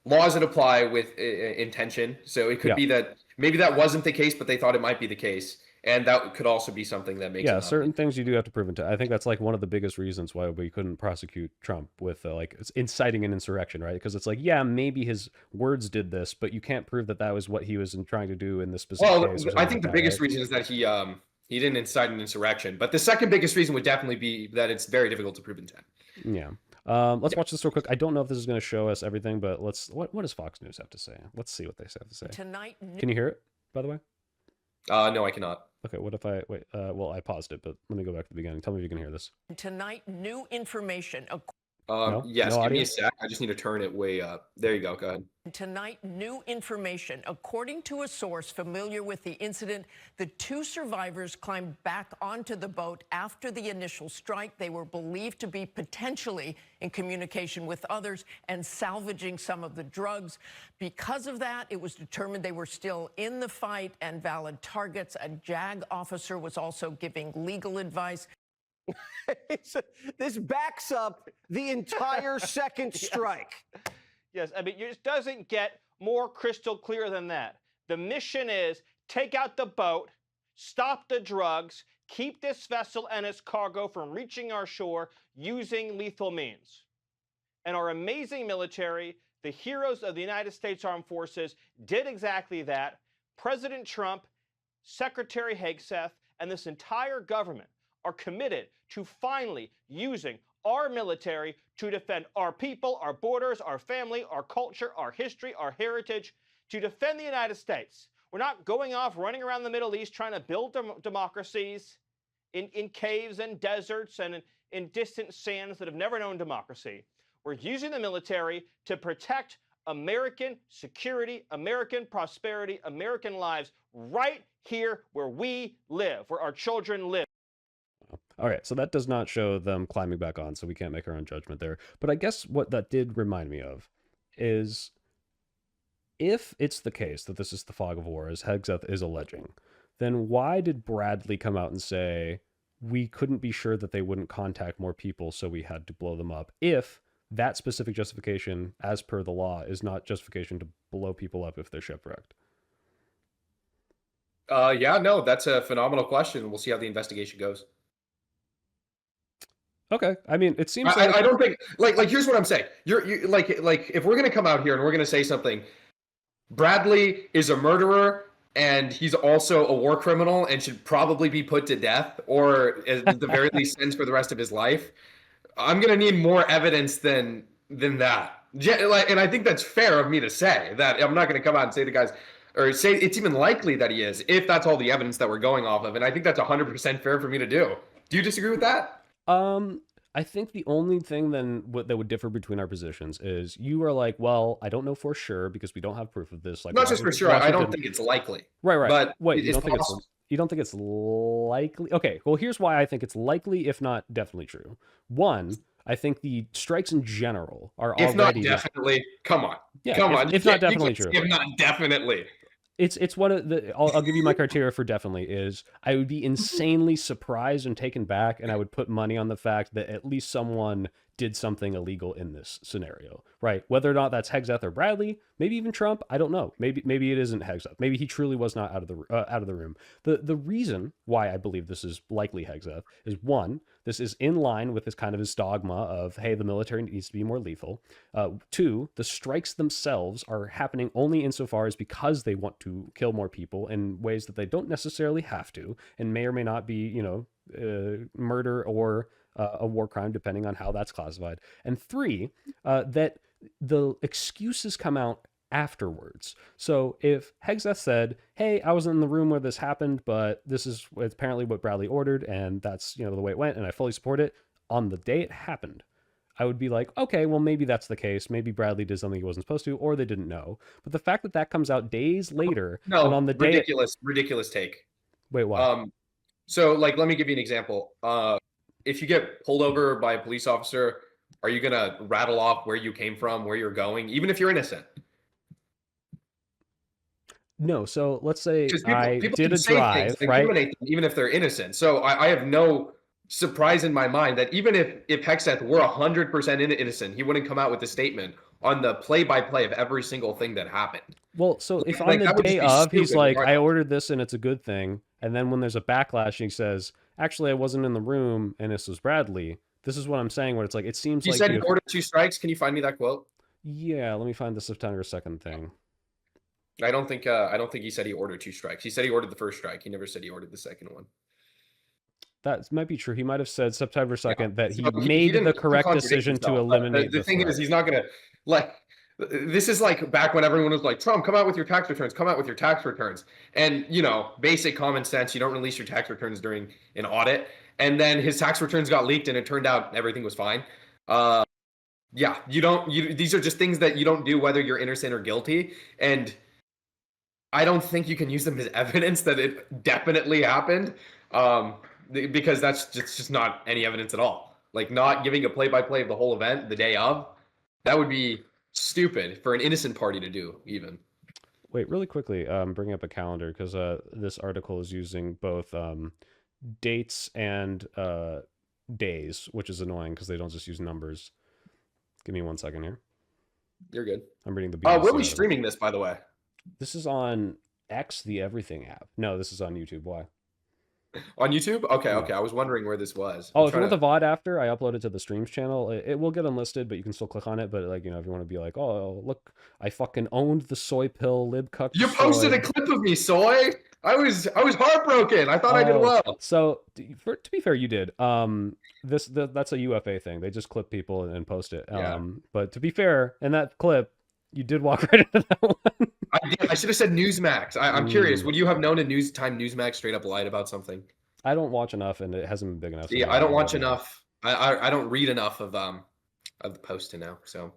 S2: laws that apply with intention. So it could be that maybe that wasn't the case, but they thought it might be the case, and that could also be something that makes
S1: certain things you do have to prove I think that's one of the biggest reasons why we couldn't prosecute Trump with inciting an insurrection, right? Because it's maybe his words did this, but you can't prove that was what he was trying to do in this specific case.
S2: I think the biggest reason is that he didn't incite an insurrection, but the second biggest reason would definitely be that it's very difficult to prove intent.
S1: Yeah. Let's watch this real quick. I don't know if this is going to show us everything, but what does Fox News have to say? Let's see what they have to say.
S3: Tonight.
S1: Can you hear it, by the way?
S2: No, I cannot.
S1: Okay, what if I wait? Well, I paused it, but let me go back to the beginning. Tell me if you can hear this.
S3: Tonight, new information.
S2: Yes,
S1: no
S2: give me
S1: audio?
S2: a sec. I just need to turn it way up. There you go. Go ahead.
S3: Tonight, new information. According to a source familiar with the incident, the two survivors climbed back onto the boat after the initial strike. They were believed to be potentially in communication with others and salvaging some of the drugs. Because of that, it was determined they were still in the fight and valid targets. A JAG officer was also giving legal advice.
S4: This backs up the entire second strike.
S5: Yes, I mean, it just doesn't get more crystal clear than that. The mission is take out the boat, stop the drugs, keep this vessel and its cargo from reaching our shore using lethal means. And our amazing military, the heroes of the United States Armed Forces, did exactly that. President Trump, Secretary Hegseth, and this entire government are committed to finally using our military to defend our people, our borders, our family, our culture, our history, our heritage, to defend the United States. We're not going off running around the Middle East trying to build democracies in caves and deserts and in distant sands that have never known democracy. We're using the military to protect American security, American prosperity, American lives right here where we live, where our children live.
S1: All right, so that does not show them climbing back on, so we can't make our own judgment there. But I guess what that did remind me of is, if it's the case that this is the fog of war, as Hegseth is alleging, then why did Bradley come out and say we couldn't be sure that they wouldn't contact more people, so we had to blow them up, if that specific justification, as per the law, is not justification to blow people up if they're shipwrecked?
S2: No, that's a phenomenal question. We'll see how the investigation goes.
S1: Okay, I mean, it seems
S2: I don't think here's what I'm saying. You're if we're gonna come out here and we're gonna say something, Bradley is a murderer and he's also a war criminal and should probably be put to death, or at the very least sentenced for the rest of his life. I'm gonna need more evidence than that. And I think that's fair of me to say that. I'm not gonna come out and say the guy's, or say it's even likely that he is, if that's all the evidence that we're going off of. And I think that's 100% fair for me to do. Do you disagree with that?
S1: I think the only thing then that would differ between our positions is you are like, well, I don't know for sure because we don't have proof of this. Like
S2: Not just for sure. I don't think it's likely.
S1: Right.
S2: But
S1: Wait,
S2: it's possible.
S1: you don't think it's likely? Okay, well, here's why I think it's likely, if not definitely true. One, I think the strikes in general are
S2: If not
S1: already
S2: definitely, come on.
S1: Yeah,
S2: Come on.
S1: if not definitely true.
S2: If not definitely.
S1: It's one of the. I'll give you my criteria for definitely is I would be insanely surprised and taken back, and I would put money on the fact that at least someone did something illegal in this scenario, right? Whether or not that's Hegseth or Bradley, maybe even Trump, I don't know. Maybe it isn't Hegseth. Maybe he truly was not out of the room. The reason why I believe this is likely Hegseth is one, this is in line with this kind of his dogma of, hey, the military needs to be more lethal. Two, the strikes themselves are happening only insofar as because they want to kill more people in ways that they don't necessarily have to, and may or may not be, murder or a war crime, depending on how that's classified. And three, that the excuses come out afterwards. So if Hegseth said, hey, I wasn't in the room where this happened, but this is apparently what Bradley ordered, and that's, the way it went, and I fully support it, on the day it happened, I would be like, okay, well, maybe that's the case. Maybe Bradley did something he wasn't supposed to, or they didn't know. But the fact that that comes out days later,
S2: No,
S1: and on the day...
S2: ridiculous take.
S1: Wait, why?
S2: So, let me give you an example. If you get pulled over by a police officer, are you going to rattle off where you came from, where you're going, even if you're innocent?
S1: No. So let's say
S2: People
S1: I did a
S2: say
S1: drive,
S2: things,
S1: right?
S2: Them, even if they're innocent. So I have no surprise in my mind that even if Hegseth were 100% innocent, he wouldn't come out with a statement on the play-by-play of every single thing that happened.
S1: Well, so if on the day of, he's like, I ordered this and it's a good thing, and then when there's a backlash, he says, actually, I wasn't in the room and this was Bradley. This is what I'm saying, where it's like, it seems like...
S2: You said he ordered 2 strikes. Can you find me that quote?
S1: Yeah, let me find the September 2nd thing.
S2: I don't think he said he ordered 2 strikes. He said he ordered the first strike. He never said he ordered the second one.
S1: That might be true. He might have said September 2nd that he made the correct decision to eliminate
S2: the thing is, he's not going to, this is like back when everyone was like, Trump, come out with your tax returns, come out with your tax returns. And, basic common sense, you don't release your tax returns during an audit. And then his tax returns got leaked and it turned out everything was fine. Yeah, these are just things that you don't do whether you're innocent or guilty. And I don't think you can use them as evidence that it definitely happened. Because that's just not any evidence at all. Like, not giving a play-by-play of the whole event the day of, that would be stupid for an innocent party to do, even.
S1: Wait, really quickly, bring up a calendar, because this article is using both dates and days, which is annoying because they don't just use numbers. Give me 1 second here.
S2: You're good.
S1: I'm reading the...
S2: where are we streaming this, by the way?
S1: This is on X, the Everything app. No, this is on YouTube. Why?
S2: On YouTube? Okay. I was wondering where this was.
S1: Oh, if you want the VOD after, I upload it to the streams channel. It will get unlisted, but you can still click on it. But if you want to be like, oh, look, I fucking owned the soy pill lib cuck.
S2: You posted a clip of me, soy. I was heartbroken. I thought I did well.
S1: So to be fair, you did. That's a UFA thing. They just clip people and post it.
S2: Yeah.
S1: But to be fair, in that clip, you did walk right into that one.
S2: I did. I should have said Newsmax. I'm curious. Would you have known a Newsmax straight up lied about something?
S1: I don't watch enough, and it hasn't been big enough.
S2: Yeah, I don't watch enough. I don't read enough of the post to know. So.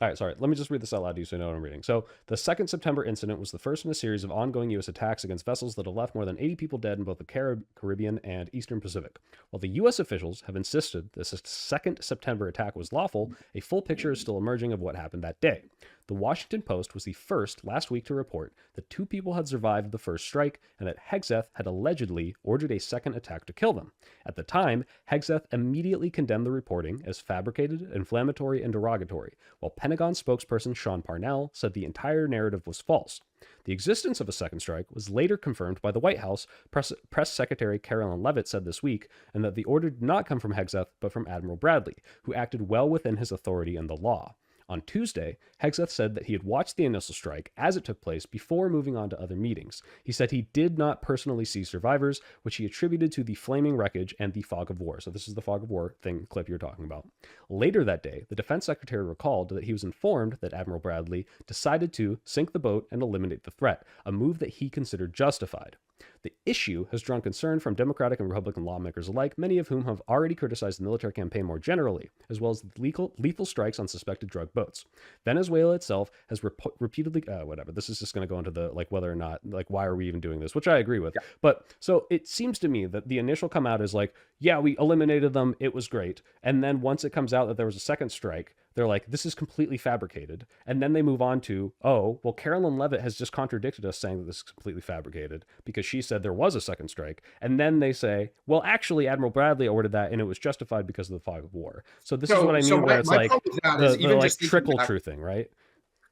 S1: All right, sorry. Let me just read this out loud to you so you know what I'm reading. So, the 2nd September incident was the first in a series of ongoing U.S. attacks against vessels that have left more than 80 people dead in both the Caribbean and Eastern Pacific. While the U.S. officials have insisted this 2nd September attack was lawful, a full picture is still emerging of what happened that day. The Washington Post was the first last week to report that 2 people had survived the first strike and that Hegseth had allegedly ordered a second attack to kill them. At the time, Hegseth immediately condemned the reporting as fabricated, inflammatory, and derogatory, while Pentagon spokesperson Sean Parnell said the entire narrative was false. The existence of a second strike was later confirmed by the White House. Press Secretary Carolyn Leavitt said this week, and that the order did not come from Hegseth, but from Admiral Bradley, who acted well within his authority and the law. On Tuesday, Hegseth said that he had watched the initial strike as it took place before moving on to other meetings. He said he did not personally see survivors, which he attributed to the flaming wreckage and the fog of war. So this is the fog of war clip you're talking about. Later that day, the defense secretary recalled that he was informed that Admiral Bradley decided to sink the boat and eliminate the threat, a move that he considered justified. The issue has drawn concern from Democratic and Republican lawmakers alike, many of whom have already criticized the military campaign more generally, as well as lethal strikes on suspected drug boats. Venezuela itself has repeatedly, whatever, this is just going to go into the, like, whether or not, like, why are we even doing this, which I agree with. Yeah. But so it seems to me that the initial come out is like, yeah, we eliminated them, it was great. And then once it comes out that there was a second strike, they're like, this is completely fabricated. And then they move on to, oh, well, Carolyn Levitt has just contradicted us saying that this is completely fabricated because she said there was a second strike. And then they say, well, actually, Admiral Bradley ordered that and it was justified because of the fog of war. So this is what I mean, where it's like the like trickle-true thing, right?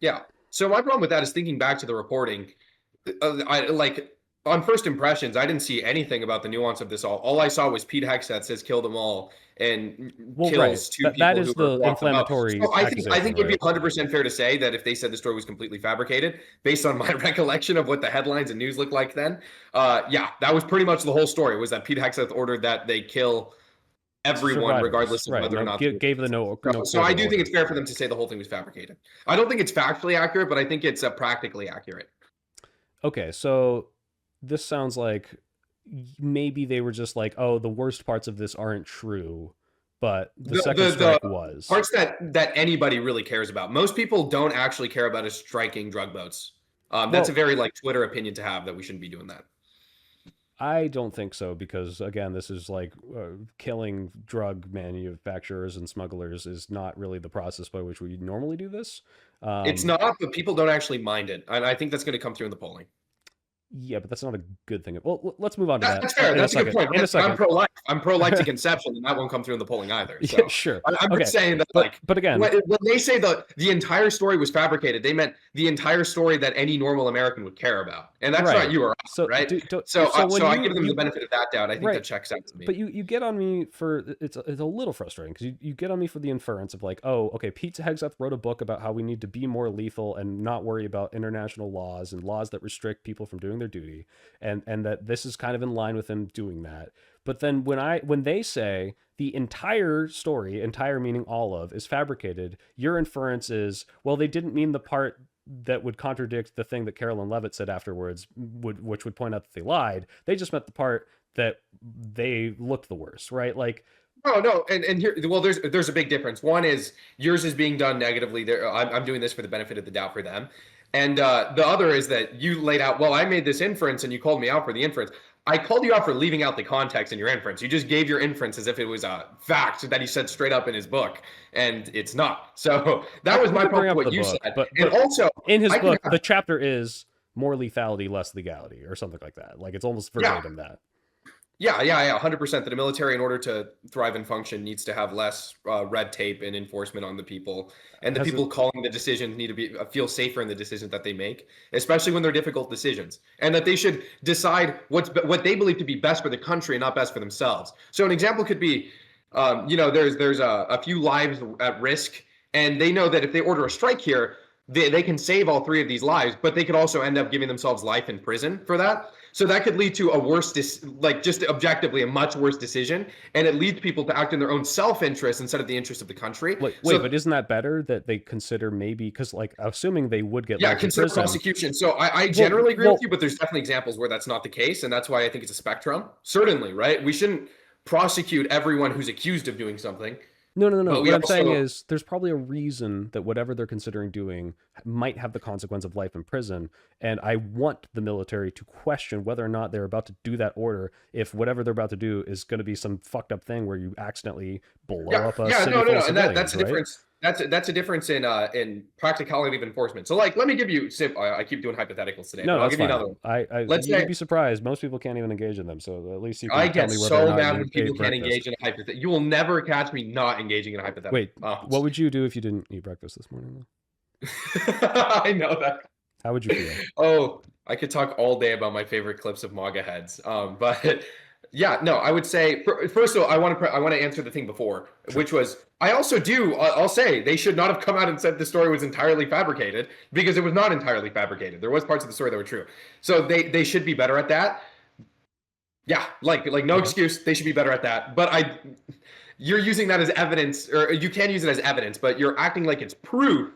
S2: Yeah. So my problem with that is thinking back to the reporting. On first impressions, I didn't see anything about the nuance of this all. All I saw was Pete Hegseth says kill them all and kills two people.
S1: That is the inflammatory.
S2: So I think it'd be 100% fair to say that if they said the story was completely fabricated, based on my recollection of what the headlines and news looked like then, yeah, that was pretty much the whole story, was that Pete Hegseth ordered that they kill everyone, regardless of whether or not
S1: gave the no.
S2: So I do think it's fair for them to say the whole thing was fabricated. I don't think it's factually accurate, but I think it's practically accurate.
S1: Okay, so this sounds like maybe they were just like, oh, the worst parts of this aren't true, but the second strike was.
S2: Parts that anybody really cares about. Most people don't actually care about us striking drug boats. That's a very like Twitter opinion to have, that we shouldn't be doing that.
S1: I don't think so, because again, this is like killing drug manufacturers and smugglers is not really the process by which we normally do this.
S2: It's not, but people don't actually mind it. And I think that's going to come through in the polling.
S1: Yeah, but that's not a good thing. Well, let's move on to that.
S2: That's fair. That's a good point. I'm pro-life. I'm pro-life to conception, and that won't come through in the polling either. So
S1: yeah, sure.
S2: I'm just saying that,
S1: but again,
S2: when they say the entire story was fabricated, they meant the entire story that any normal American would care about, and that's not you or us, right? So I give them the benefit of that doubt. I think that checks out to me.
S1: But you get on me for it's a little frustrating, because you get on me for the inference of like, oh, okay, Pete Hegseth wrote a book about how we need to be more lethal and not worry about international laws and laws that restrict people from doing their duty. And that this is kind of in line with him doing that. But then when they say the entire story, entire meaning all of, is fabricated, your inference is, well, they didn't mean the part that would contradict the thing that Carolyn Levitt said afterwards, which would point out that they lied. They just meant the part that they looked the worst, right? Like,
S2: no, and here, well, there's a big difference. One is yours is being done negatively. I'm doing this for the benefit of the doubt for them. And the other is that you laid out, well, I made this inference and you called me out for the inference. I called you out for leaving out the context in your inference. You just gave your inference as if it was a fact that he said straight up in his book, and it's not. So that was my problem with what you said.
S1: But also, in his book, the chapter is more lethality, less legality, or something like that. Like, it's almost verbatim that.
S2: Yeah, 100%. That a military, in order to thrive and function, needs to have less red tape and enforcement on the people, and the people calling the decisions need to feel safer in the decisions that they make, especially when they're difficult decisions, and that they should decide what they believe to be best for the country and not best for themselves. So an example could be, there's a few lives at risk, and they know that if they order a strike here, they can save all 3 of these lives, but they could also end up giving themselves life in prison for that. So that could lead to a worse, just objectively, a much worse decision. And it leads people to act in their own self-interest instead of the interest of the country.
S1: Wait, but isn't that better that they consider maybe, because like, assuming they would get life
S2: consider in prison. Prosecution. So I generally agree with you, but there's definitely examples where that's not the case. And that's why I think it's a spectrum. Certainly, right? We shouldn't prosecute everyone who's accused of doing something.
S1: No. What I'm saying is there's probably a reason that whatever they're considering doing might have the consequence of life in prison. And I want the military to question whether or not they're about to do that order if whatever they're about to do is going to be some fucked up thing where you accidentally blow up a city full of civilians,
S2: and that's the difference. That's a difference in practicality of enforcement. So, like, let me give you. I keep doing hypotheticals today.
S1: No,
S2: I'll give you another one.
S1: You'd be surprised. Most people can't even engage in them. So at least you can
S2: I
S1: tell
S2: get
S1: me whether
S2: so
S1: or not
S2: mad when people can't engage in a hypothetical. You will never catch me not engaging in a hypothetical.
S1: Wait, what would you do if you didn't eat breakfast this morning?
S2: I know that.
S1: How would you feel?
S2: Oh, I could talk all day about my favorite clips of MAGA heads. But Yeah, no, I would say first of all, I want to answer the thing before, which was I also do. I'll say they should not have come out and said the story was entirely fabricated because it was not entirely fabricated. There was parts of the story that were true, so they should be better at that. Yeah, like no excuse. They should be better at that. But you're using that as evidence, or you can use it as evidence, but you're acting like it's proof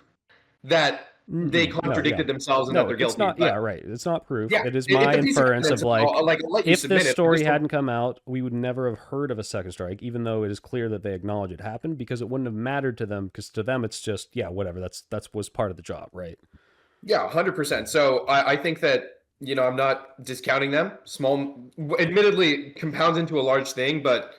S2: that they contradicted themselves and that they're guilty.
S1: It's not,
S2: but,
S1: yeah, right. It's not proof.
S2: Yeah,
S1: it is my inference of like,
S2: I'll let you
S1: if
S2: submit
S1: this
S2: it,
S1: story hadn't come out, we would never have heard of a second strike, even though it is clear that they acknowledge it happened, because it wouldn't have mattered to them, because to them it's just, yeah, whatever. That's was part of the job, right?
S2: Yeah, 100%. So I think that, I'm not discounting them. Small, admittedly, compounds into a large thing, but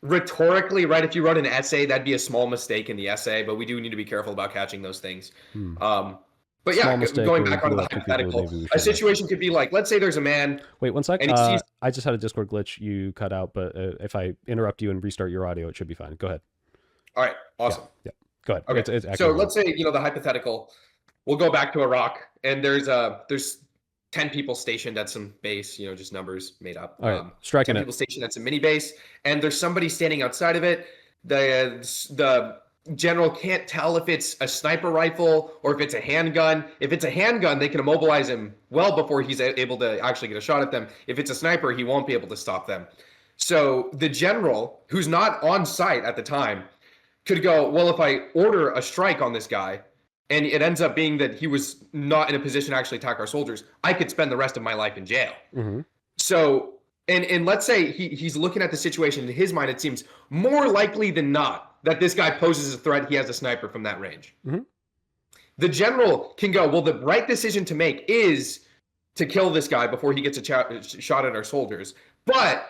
S2: rhetorically, right, if you wrote an essay, that'd be a small mistake in the essay, but we do need to be careful about catching those things. But yeah, going back onto the hypothetical, a situation could be like, let's say there's a man.
S1: Wait, one sec.
S2: And he sees...
S1: I just had a Discord glitch. You cut out, but if I interrupt you and restart your audio, it should be fine. Go ahead.
S2: All right, awesome.
S1: Yeah, go ahead.
S2: Okay, so let's say, the hypothetical, we'll go back to Iraq, and there's 10 people stationed at some base, just numbers made up.
S1: All right, striking
S2: 10 people stationed at some mini base, and there's somebody standing outside of it. The general can't tell if it's a sniper rifle or if it's a handgun. If it's a handgun, they can immobilize him well before he's able to actually get a shot at them. If it's a sniper, he won't be able to stop them. So the general, who's not on site at the time, could go, well, if I order a strike on this guy, and it ends up being that he was not in a position to actually attack our soldiers, I could spend the rest of my life in jail.
S1: Mm-hmm.
S2: So, and let's say he's looking at the situation. In his mind, it seems more likely than not that this guy poses a threat. He has a sniper from that range.
S1: Mm-hmm.
S2: The general can go, well, the right decision to make is to kill this guy before he gets a shot at our soldiers. But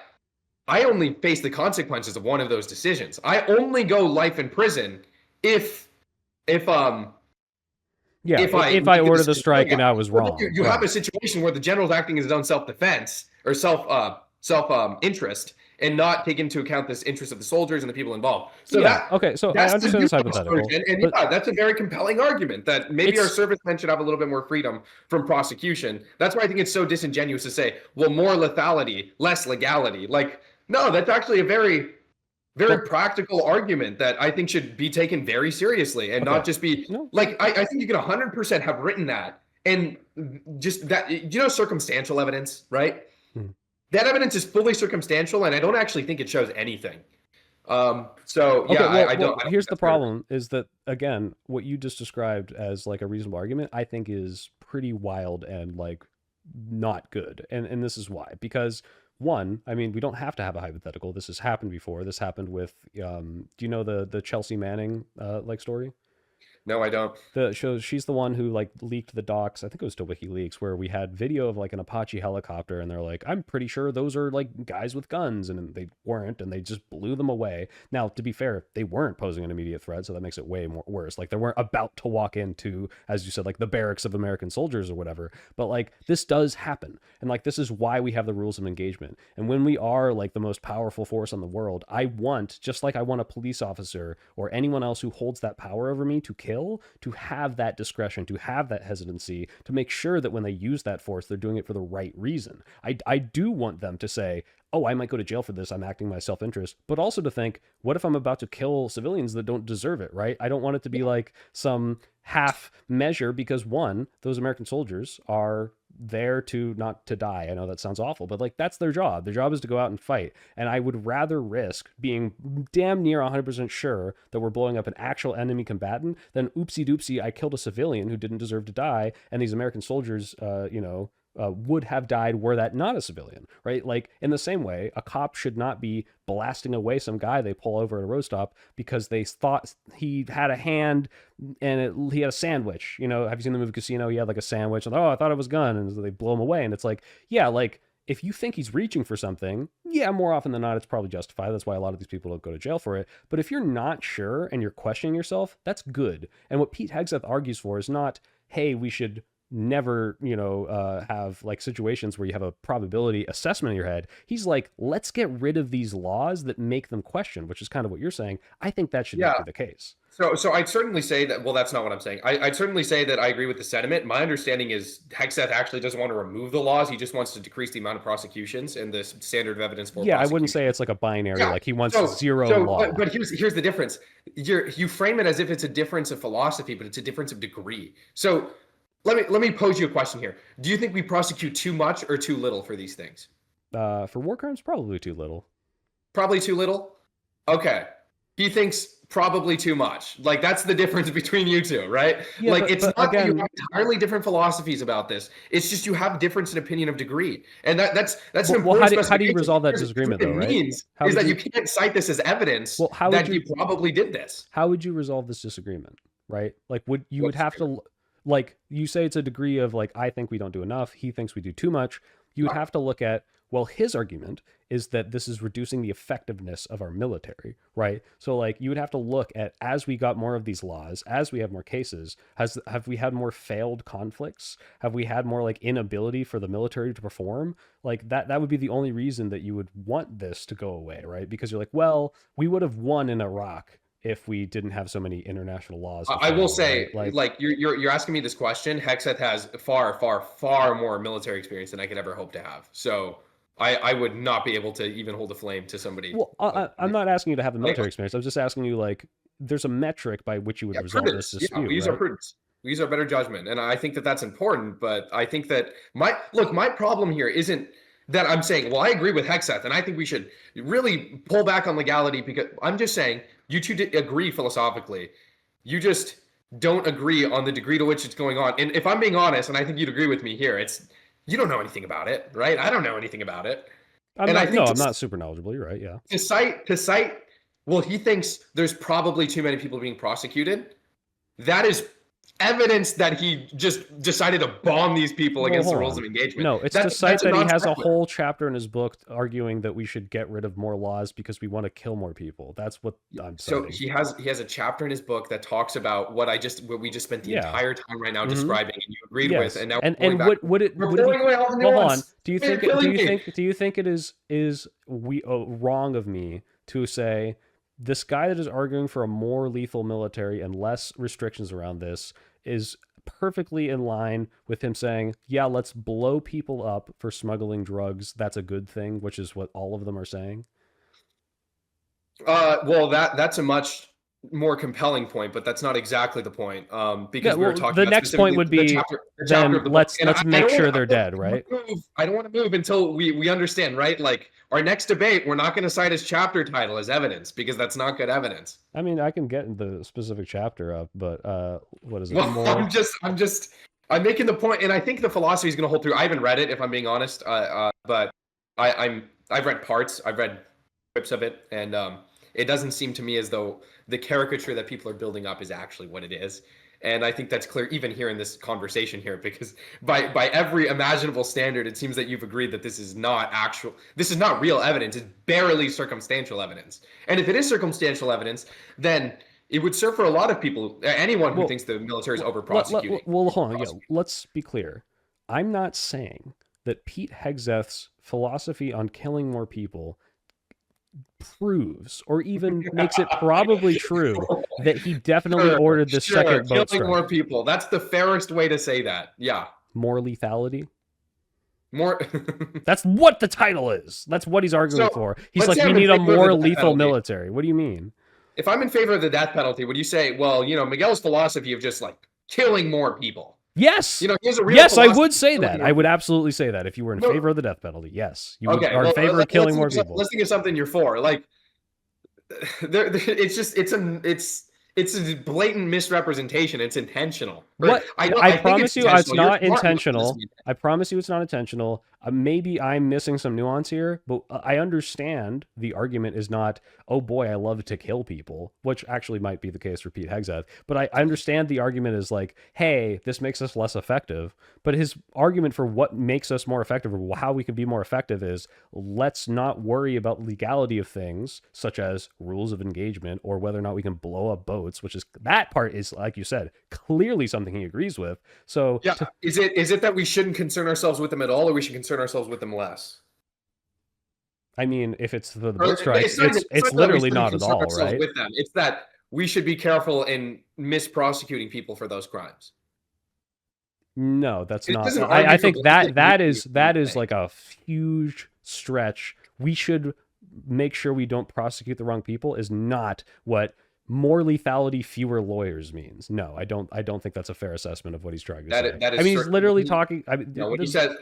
S2: I only face the consequences of one of those decisions. I only go life in prison if I
S1: order the strike and I was wrong.
S2: You have a situation where the general's acting as his own self-defense or self-interest and not take into account this interest of the soldiers and the people involved. So
S1: so I understand this hypothetical.
S2: And that's a very compelling argument that maybe our servicemen should have a little bit more freedom from prosecution. That's why I think it's so disingenuous to say, well, more lethality, less legality. Like, no, that's actually a very practical argument that I think should be taken very seriously and not just be like, I think you could 100% have written that and just that, circumstantial evidence, right? That evidence is fully circumstantial, and I don't actually think it shows anything. I don't.
S1: Here's the problem: is that again, what you just described as like a reasonable argument, I think is pretty wild and like not good, and this is why. Because one, I mean, we don't have to have a hypothetical. This has happened before. This happened with, do you know the Chelsea Manning story?
S2: No, I don't.
S1: She's the one who like leaked the docs. I think it was to WikiLeaks, where we had video of like an Apache helicopter, and they're like, I'm pretty sure those are like guys with guns, and they weren't, and they just blew them away. Now, to be fair, they weren't posing an immediate threat, so that makes it way more worse. Like they weren't about to walk into, as you said, like the barracks of American soldiers or whatever. But like this does happen, and like this is why we have the rules of engagement. And when we are like the most powerful force in the world, I want, just like I want a police officer or anyone else who holds that power over me to kill, to have that discretion, to have that hesitancy, to make sure that when they use that force, they're doing it for the right reason. I do want them to say, oh, I might go to jail for this, I'm acting my self-interest, but also to think, what if I'm about to kill civilians that don't deserve it, right? I don't want it to be like some half measure, because one, those American soldiers are there to not to die. I know that sounds awful, but like that's their job. Their job is to go out and fight. And I would rather risk being damn near 100% sure that we're blowing up an actual enemy combatant than oopsie doopsie, I killed a civilian who didn't deserve to die, and these American soldiers, would have died were that not a civilian, right? Like in the same way, a cop should not be blasting away some guy they pull over at a road stop because they thought he had a hand and he had a sandwich. Have you seen the movie Casino? He had like a sandwich, and I thought it was a gun, and so they blow him away. And it's like, yeah, like if you think he's reaching for something, yeah, more often than not, it's probably justified. That's why a lot of these people don't go to jail for it. But if you're not sure and you're questioning yourself, that's good. And what Pete Hegseth argues for is not, hey, we should never, have like situations where you have a probability assessment in your head. He's like, let's get rid of these laws that make them question, which is kind of what you're saying. I think that should not be the case.
S2: So I'd certainly say that, well, that's not what I'm saying. I'd certainly say that I agree with the sentiment. My understanding is Hegseth actually doesn't want to remove the laws. He just wants to decrease the amount of prosecutions and the standard of evidence for
S1: I wouldn't say it's like a binary, like he wants zero law.
S2: But here's the difference. You frame it as if it's a difference of philosophy, but it's a difference of degree. So let me pose you a question here. Do you think we prosecute too much or too little for these things?
S1: For war crimes, probably too little.
S2: Probably too little? Okay. He thinks probably too much. Like, that's the difference between you two, right?
S1: Yeah,
S2: like,
S1: but,
S2: it's
S1: but
S2: not
S1: again,
S2: that you have entirely different philosophies about this. It's just you have difference in opinion of degree. And that's an important
S1: how do you resolve that disagreement, though, right?
S2: What it means is that you can't cite this as evidence that he probably did this.
S1: How would you resolve this disagreement, right? Like, would have to, like, you say it's a degree of, like, I think we don't do enough, he thinks we do too much. You would have to look at, well, his argument is that this is reducing the effectiveness of our military, right? So, like, you would have to look at, as we got more of these laws, as we have more cases, have we had more failed conflicts? Have we had more, like, inability for the military to perform? Like, that would be the only reason that you would want this to go away, right? Because you're like, well, we would have won in Iraq if we didn't have so many international laws.
S2: I will say, right? like you're asking me this question. Hegseth has far more military experience than I could ever hope to have. So I would not be able to even hold a flame to somebody.
S1: Well, I'm not asking you to have the military experience. I was just asking you, like, there's a metric by which you would resolve this dispute.
S2: We use our prudence. We use our better judgment, and I think that that's important. But I think that my problem here isn't that I'm saying, well, I agree with Hegseth, and I think we should really pull back on legality, because I'm just saying you two agree philosophically. You just don't agree on the degree to which it's going on. And if I'm being honest, and I think you'd agree with me here, it's you don't know anything about it, right? I don't know anything about it.
S1: I'm not super knowledgeable. You're right, yeah.
S2: To cite, well, he thinks there's probably too many people being prosecuted. That is evidence that he just decided to bomb these people against the rules of engagement.
S1: No, it's to cite that he has a whole chapter in his book arguing that we should get rid of more laws because we want to kill more people. That's what I'm saying.
S2: So he has a chapter in his book that talks about what we just spent the entire time right now describing, and you agreed with, and now
S1: would it hold on? Do you think it is wrong of me to say this guy that is arguing for a more lethal military and less restrictions around this is perfectly in line with him saying, yeah, let's blow people up for smuggling drugs. That's a good thing, which is what all of them are saying?
S2: Well, that's a much more compelling point, but that's not exactly the point. Because we were talking
S1: the next point would be let's make sure they're dead, right?
S2: I don't want to move until we understand, right? Like, our next debate, we're not going to cite his chapter title as evidence, because that's not good evidence.
S1: I mean, I can get the specific chapter up, but what is it?
S2: Well, I'm making the point, and I think the philosophy is going to hold through. I haven't read it, if I'm being honest, but I've read parts. I've read clips of it, and it doesn't seem to me as though the caricature that people are building up is actually what it is. And I think that's clear even here in this conversation here, because by every imaginable standard, it seems that you've agreed that this is not real evidence. It's barely circumstantial evidence. And if it is circumstantial evidence, then it would serve for a lot of people, anyone who thinks the military is over-prosecuting.
S1: Well, hold on. Yeah, let's be clear. I'm not saying that Pete Hegseth's philosophy on killing more people proves or even makes it probably true that he definitely ordered the second boat strike.
S2: Killing more people. That's the fairest way to say that. Yeah.
S1: More lethality.
S2: More.
S1: That's what the title is. That's what he's arguing for. He's like, we need a more lethal military. What do you mean?
S2: If I'm in favor of the death penalty, would you say, well, Miguel's philosophy of just like killing more people?
S1: Yes. Yes, I would say that. I would absolutely say that if you were in favor of the death penalty. Yes, you are in favor of killing more people.
S2: Let's think of something you're for. Like, it's a blatant misrepresentation. It's intentional. Right?
S1: I promise you, it's not intentional. I promise you, it's not intentional. maybe I'm missing some nuance here, but I understand the argument is not, oh boy, I love to kill people, which actually might be the case for Pete Hegseth. But I understand the argument is like, hey, this makes us less effective. But his argument for what makes us more effective or how we can be more effective is, let's not worry about legality of things such as rules of engagement or whether or not we can blow up boats, which is, that part is, like you said, clearly something he agrees with. So
S2: yeah, is it that we shouldn't concern ourselves with them at all, or we should concern ourselves with them less?
S1: I mean, if it's the
S2: Or
S1: boat strikes,
S2: not
S1: it's
S2: that we
S1: literally
S2: shouldn't
S1: not at
S2: concern
S1: all,
S2: ourselves
S1: right?
S2: with them. It's that we should be careful in misprosecuting people for those crimes.
S1: No, that's
S2: It
S1: not.
S2: doesn't
S1: I
S2: argue
S1: think
S2: for
S1: that
S2: blanket
S1: that is
S2: anything.
S1: like a huge stretch. We should make sure we don't prosecute the wrong people is not what more lethality, fewer lawyers means. No, I don't think that's a fair assessment of what he's trying to say.
S2: That is
S1: I mean, he's literally
S2: he,
S1: talking. I mean,
S2: no, when he says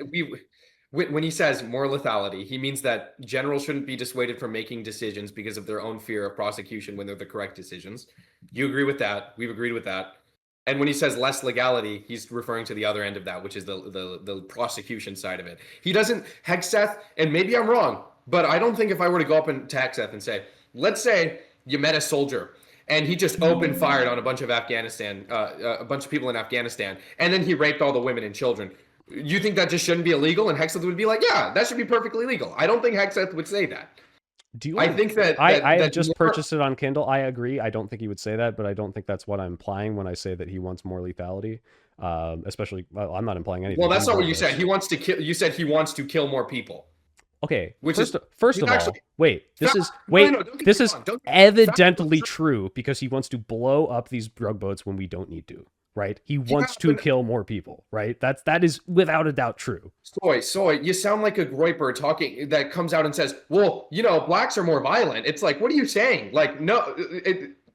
S2: when he says more lethality, he means that generals shouldn't be dissuaded from making decisions because of their own fear of prosecution when they're the correct decisions. You agree with that? We've agreed with that. And when he says less legality, he's referring to the other end of that, which is the prosecution side of it. He doesn't, Hegseth, and maybe I'm wrong, but I don't think if I were to go up to Hegseth and say, let's say you met a soldier and he just opened fired on a bunch of a bunch of people in Afghanistan, and then he raped all the women and children. You think that just shouldn't be illegal? And Hegseth would be like, yeah, that should be perfectly legal. I don't think Hegseth would say that.
S1: Do you?
S2: I think that
S1: I have just purchased it on Kindle. I agree. I don't think he would say that, but I don't think that's what I'm implying when I say that he wants more lethality. Especially, well, I'm not implying anything.
S2: Well, that's not what you said. He wants to kill. You said he wants to kill more people.
S1: Okay.
S2: Which
S1: first of all, wait. This is evidently true because he wants to blow up these drug boats when we don't need to. Right? He wants to kill more people, right? that is without a doubt true.
S2: Soy, you sound like a groiper talking that comes out and says, well, blacks are more violent. It's like, what are you saying? Like, no,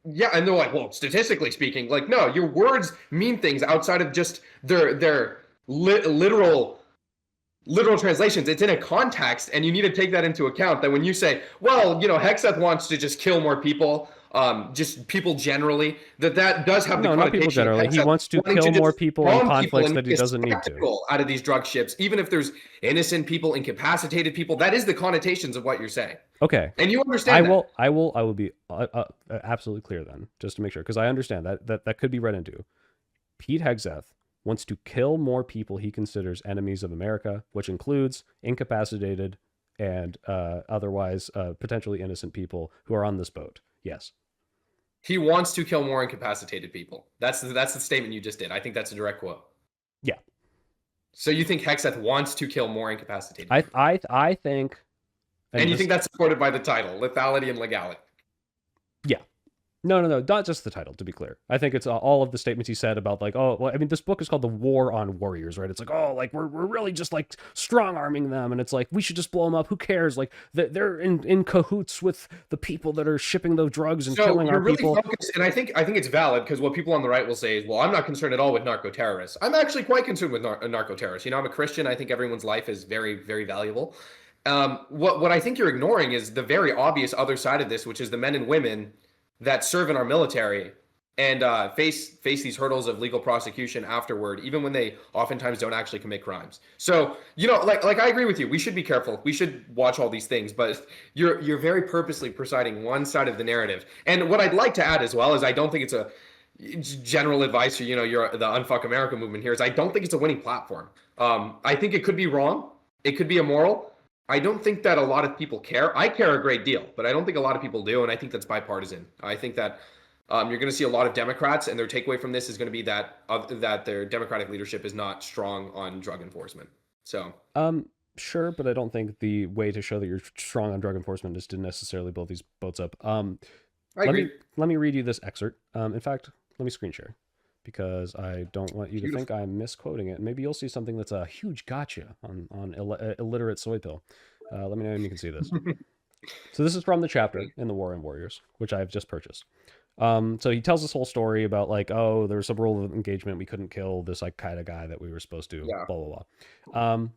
S2: yeah, and they're like, well, statistically speaking, like, no, your words mean things outside of just their literal translations. It's in a context, and you need to take that into account. That when you say, well, Hegseth wants to just kill more people, just people generally, that does have the connotation.
S1: Not people generally. He wants to kill more people in conflicts that he doesn't need to.
S2: Out of these drug ships, even if there's innocent people, incapacitated people, that is the connotations of what you're saying.
S1: Okay,
S2: and you understand.
S1: I will be absolutely clear then, just to make sure, because I understand that could be read into. Pete Hegseth wants to kill more people he considers enemies of America, which includes incapacitated and otherwise potentially innocent people who are on this boat. Yes.
S2: He wants to kill more incapacitated people. That's the statement you just did. I think that's a direct quote.
S1: Yeah. So
S2: you think Hegseth wants to kill more incapacitated people?
S1: I think...
S2: And you think that's supported by the title, lethality and legality?
S1: Yeah. No, not just the title, to be clear. I think it's all of the statements he said about like, oh, well, I mean, this book is called The War on Warriors, right? It's like, oh, like we're really just like strong arming them, and it's like we should just blow them up. Who cares? Like they're in cahoots with the people that are shipping the drugs and killing our people.
S2: Focused, and I think it's valid because what people on the right will say is, well, I'm not concerned at all with narco terrorists. I'm actually quite concerned with narco terrorists. I'm a Christian. I think everyone's life is very, very valuable. What I think you're ignoring is the very obvious other side of this, which is the men and women that serve in our military and face these hurdles of legal prosecution afterward, even when they oftentimes don't actually commit crimes. So, like I agree with you. We should be careful. We should watch all these things, but you're very purposely presiding one side of the narrative. And what I'd like to add as well is I don't think it's a general advice for, you're the Unfuck America movement here is I don't think it's a winning platform. I think it could be wrong. It could be immoral. I don't think that a lot of people care. I care a great deal, but I don't think a lot of people do, and I think that's bipartisan. I think that you're going to see a lot of Democrats, and their takeaway from this is going to be that their Democratic leadership is not strong on drug enforcement. So,
S1: sure, but I don't think the way to show that you're strong on drug enforcement is to necessarily blow these boats up. Let me read you this excerpt. In fact, let me screen share, because I don't want you to think I'm misquoting it. Maybe you'll see something that's a huge gotcha on illiterate soy pill. Let me know when you can see this. So this is from the chapter in The War on Warriors, which I've just purchased. So he tells this whole story about like, oh, there's some rule of engagement. We couldn't kill this like kind of guy that we were supposed to, blah, blah, blah.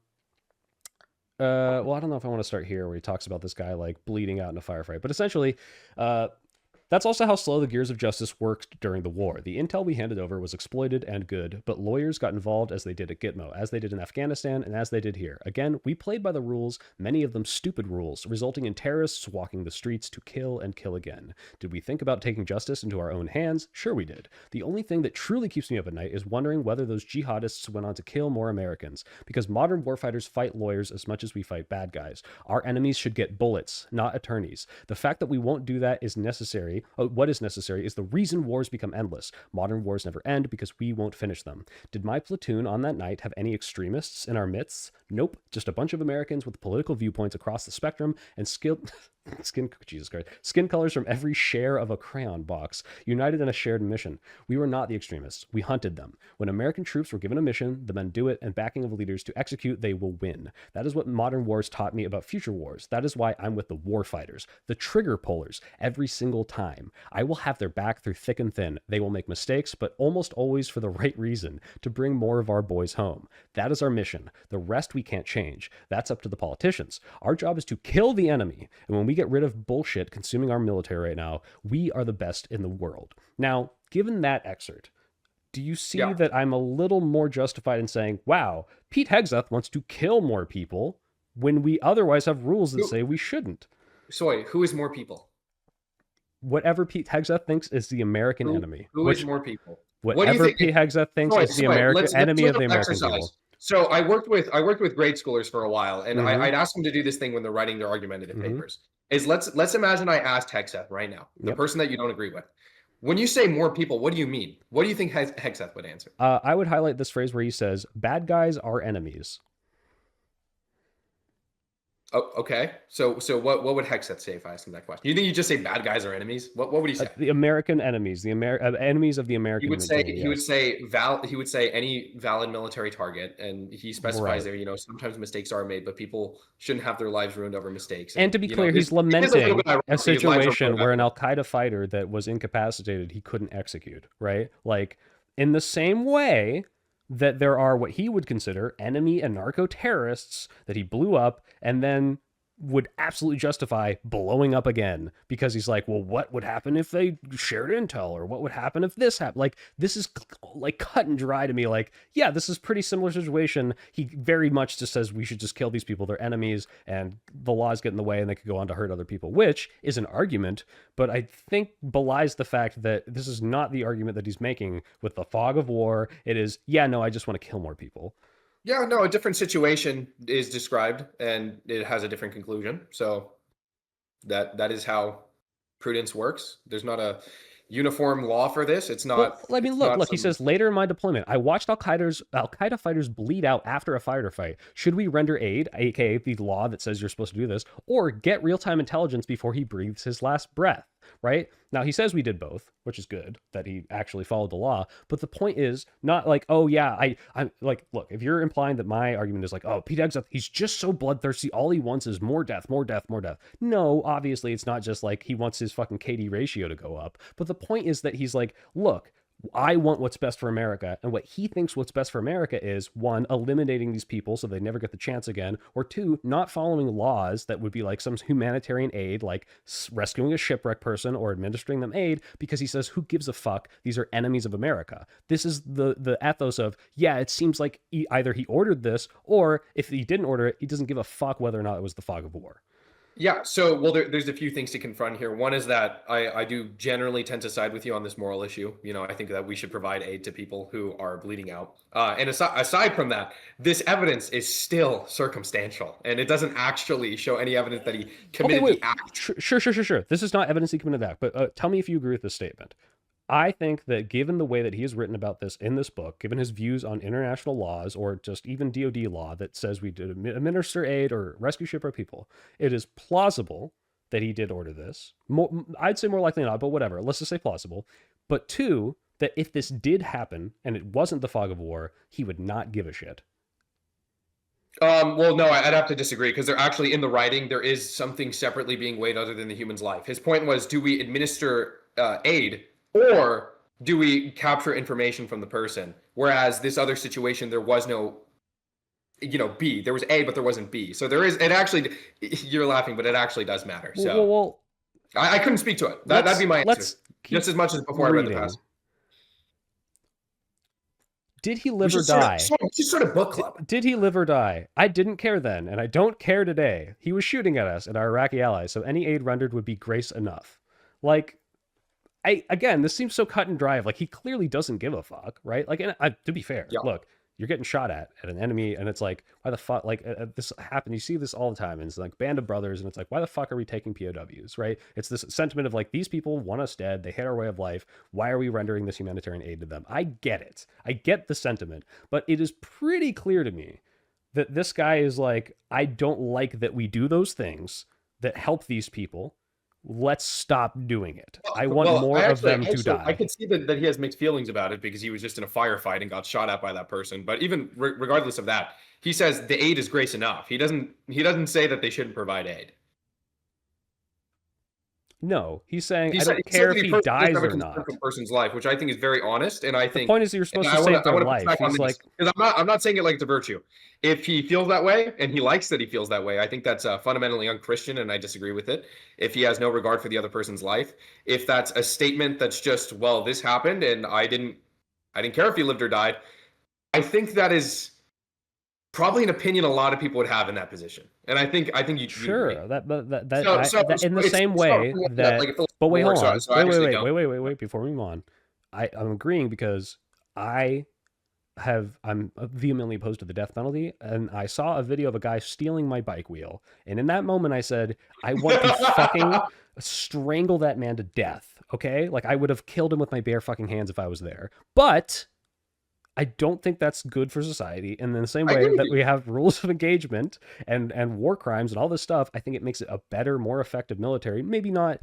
S1: Well, I don't know if I want to start here where he talks about this guy like bleeding out in a firefight, but essentially, That's also how slow the gears of justice worked during the war. The intel we handed over was exploited and good, but lawyers got involved as they did at Gitmo, as they did in Afghanistan, and as they did here. Again, we played by the rules, many of them stupid rules, resulting in terrorists walking the streets to kill and kill again. Did we think about taking justice into our own hands? Sure we did. The only thing that truly keeps me up at night is wondering whether those jihadists went on to kill more Americans, because modern warfighters fight lawyers as much as we fight bad guys. Our enemies should get bullets, not attorneys. The fact that we won't do that is necessary. What is necessary is the reason wars become endless. Modern wars never end because we won't finish them. Did my platoon on that night have any extremists in our midst? Nope, just a bunch of Americans with political viewpoints across the spectrum and skilled skin colors from every share of a crayon box, united in a shared mission. We were not the extremists. We hunted them. When American troops were given a mission, the men do it, and backing of leaders to execute, they will win. That is what modern wars taught me about future wars. That is why I'm with the war fighters, the trigger pullers, every single time. I will have their back through thick and thin. They will make mistakes, but almost always for the right reason, to bring more of our boys home. That is our mission. The rest we can't change. That's up to the politicians. Our job is to kill the enemy, and when we get rid of bullshit consuming our military right now, we are the best in the world. Now, given that excerpt, do you see that I'm a little more justified in saying, wow, Pete Hegseth wants to kill more people when we otherwise have rules that say we shouldn't?
S2: Sorry, who is more people?
S1: Whatever Pete Hegseth thinks is the American enemy.
S2: Who is more people?
S1: Whatever Pete Hegseth thinks is the enemy of the American people.
S2: So I worked with grade schoolers for a while, and I'd ask them to do this thing when they're writing their argumentative papers. Is let's imagine I asked Hegseth right now, the person that you don't agree with. When you say more people, what do you mean? What do you think Hegseth would answer?
S1: I would highlight this phrase where he says, bad guys are enemies.
S2: Oh, okay. So what would Hegseth say if I asked him that question? You think you just say bad guys are enemies? What would he say?
S1: The American enemies, the enemies of the American.
S2: He would say any valid military target, and he specifies there. You know, sometimes mistakes are made, but people shouldn't have their lives ruined over mistakes.
S1: And to be clear, he's lamenting a situation where an Al-Qaeda fighter that was incapacitated, he couldn't execute. Right, like in the same way that there are what he would consider enemy and narco-terrorists that he blew up and then would absolutely justify blowing up again because he's like, well, what would happen if they shared intel, or what would happen if this happened? Like, this is like cut and dry to me. Like, yeah, this is pretty similar situation. He very much just says we should just kill these people. They're enemies and the laws get in the way and they could go on to hurt other people, which is an argument, but I think belies the fact that this is not the argument that he's making with the fog of war. It is, yeah, no, I just want to kill more people.
S2: Yeah, no, a different situation is described and it has a different conclusion. So that is how prudence works. There's not a uniform law for this. It's not.
S1: Well, I mean, look. He says later in my deployment, I watched Al Qaeda fighters bleed out after a fighter fight. Should we render aid, aka the law that says you're supposed to do this, or get real-time intelligence before he breathes his last breath? Right now, he says we did both, which is good that he actually followed the law. But the point is not like, oh yeah, I'm like, look, if you're implying that my argument is like, oh, Pete Hegseth, he's just so bloodthirsty, all he wants is more death, more death, more death. No, obviously it's not just like he wants his fucking KD ratio to go up. But the point is that he's like, look, I want what's best for America. And what he thinks what's best for America is, one, eliminating these people so they never get the chance again, or two, not following laws that would be like some humanitarian aid, like rescuing a shipwrecked person or administering them aid, because he says, who gives a fuck? These are enemies of America. This is the ethos of, yeah, it seems like either he ordered this, or if he didn't order it, he doesn't give a fuck whether or not it was the fog of war.
S2: Yeah, so, well, there's a few things to confront here. One is that I do generally tend to side with you on this moral issue. You know, I think that we should provide aid to people who are bleeding out. And aside from that, this evidence is still circumstantial, and it doesn't actually show any evidence that he committed the act.
S1: Sure. This is not evidence he committed the act, but tell me if you agree with this statement. I think that given the way that he has written about this in this book, given his views on international laws or just even DOD law that says we did administer aid or rescue shipwrecked people, it is plausible that he did order this. I'd say more likely not, but whatever. Let's just say plausible. But two, that if this did happen and it wasn't the fog of war, he would not give a shit.
S2: Well, no, I'd have to disagree because they're actually in the writing. There is something separately being weighed other than the human's life. His point was, do we administer aid? Or do we capture information from the person? Whereas this other situation, there was no, B. There was A, but there wasn't B. So there is, it actually, you're laughing, but it actually does matter. So,
S1: well,
S2: I couldn't speak to it. That'd be my answer.
S1: Let's
S2: Just as much as before I read the passage.
S1: Did he live or die?
S2: Just sort of book club.
S1: Did he live or die? I didn't care then, and I don't care today. He was shooting at us and our Iraqi allies, so any aid rendered would be grace enough. Like, again, this seems so cut and dry. Like, he clearly doesn't give a fuck, right? Like, and to be fair, look, you're getting shot at an enemy, and it's like, why the fuck? Like, this happens. You see this all the time, and it's like Band of Brothers, and it's like, why the fuck are we taking POWs, right? It's this sentiment of like, these people want us dead. They hate our way of life. Why are we rendering this humanitarian aid to them? I get it. I get the sentiment, but it is pretty clear to me that this guy is like, I don't like that we do those things that help these people. Let's stop doing it. I want more of them to die.
S2: I could see that he has mixed feelings about it because he was just in a firefight and got shot at by that person. But even regardless of that, he says the aid is grace enough. He doesn't say that they shouldn't provide aid.
S1: No, he's saying I don't care if he dies or not.
S2: A person's life, which I think is very honest, and I think
S1: the point is you're supposed to save their life. He's like,
S2: because I'm not saying it like it's a virtue. If he feels that way and he likes that he feels that way, I think that's fundamentally unchristian, and I disagree with it. If he has no regard for the other person's life, if that's a statement that's just, well, this happened and I didn't care if he lived or died, I think that is probably an opinion a lot of people would have in that position. And I think you
S1: sure in the same way that. But wait, hold on. Wait. Before we move on, I'm agreeing because I'm vehemently opposed to the death penalty, and I saw a video of a guy stealing my bike wheel, and in that moment I said, I want to fucking strangle that man to death. Okay, like I would have killed him with my bare fucking hands if I was there, but I don't think that's good for society. And in the same way that we have rules of engagement and war crimes and all this stuff, I think it makes it a better, more effective military. Maybe not,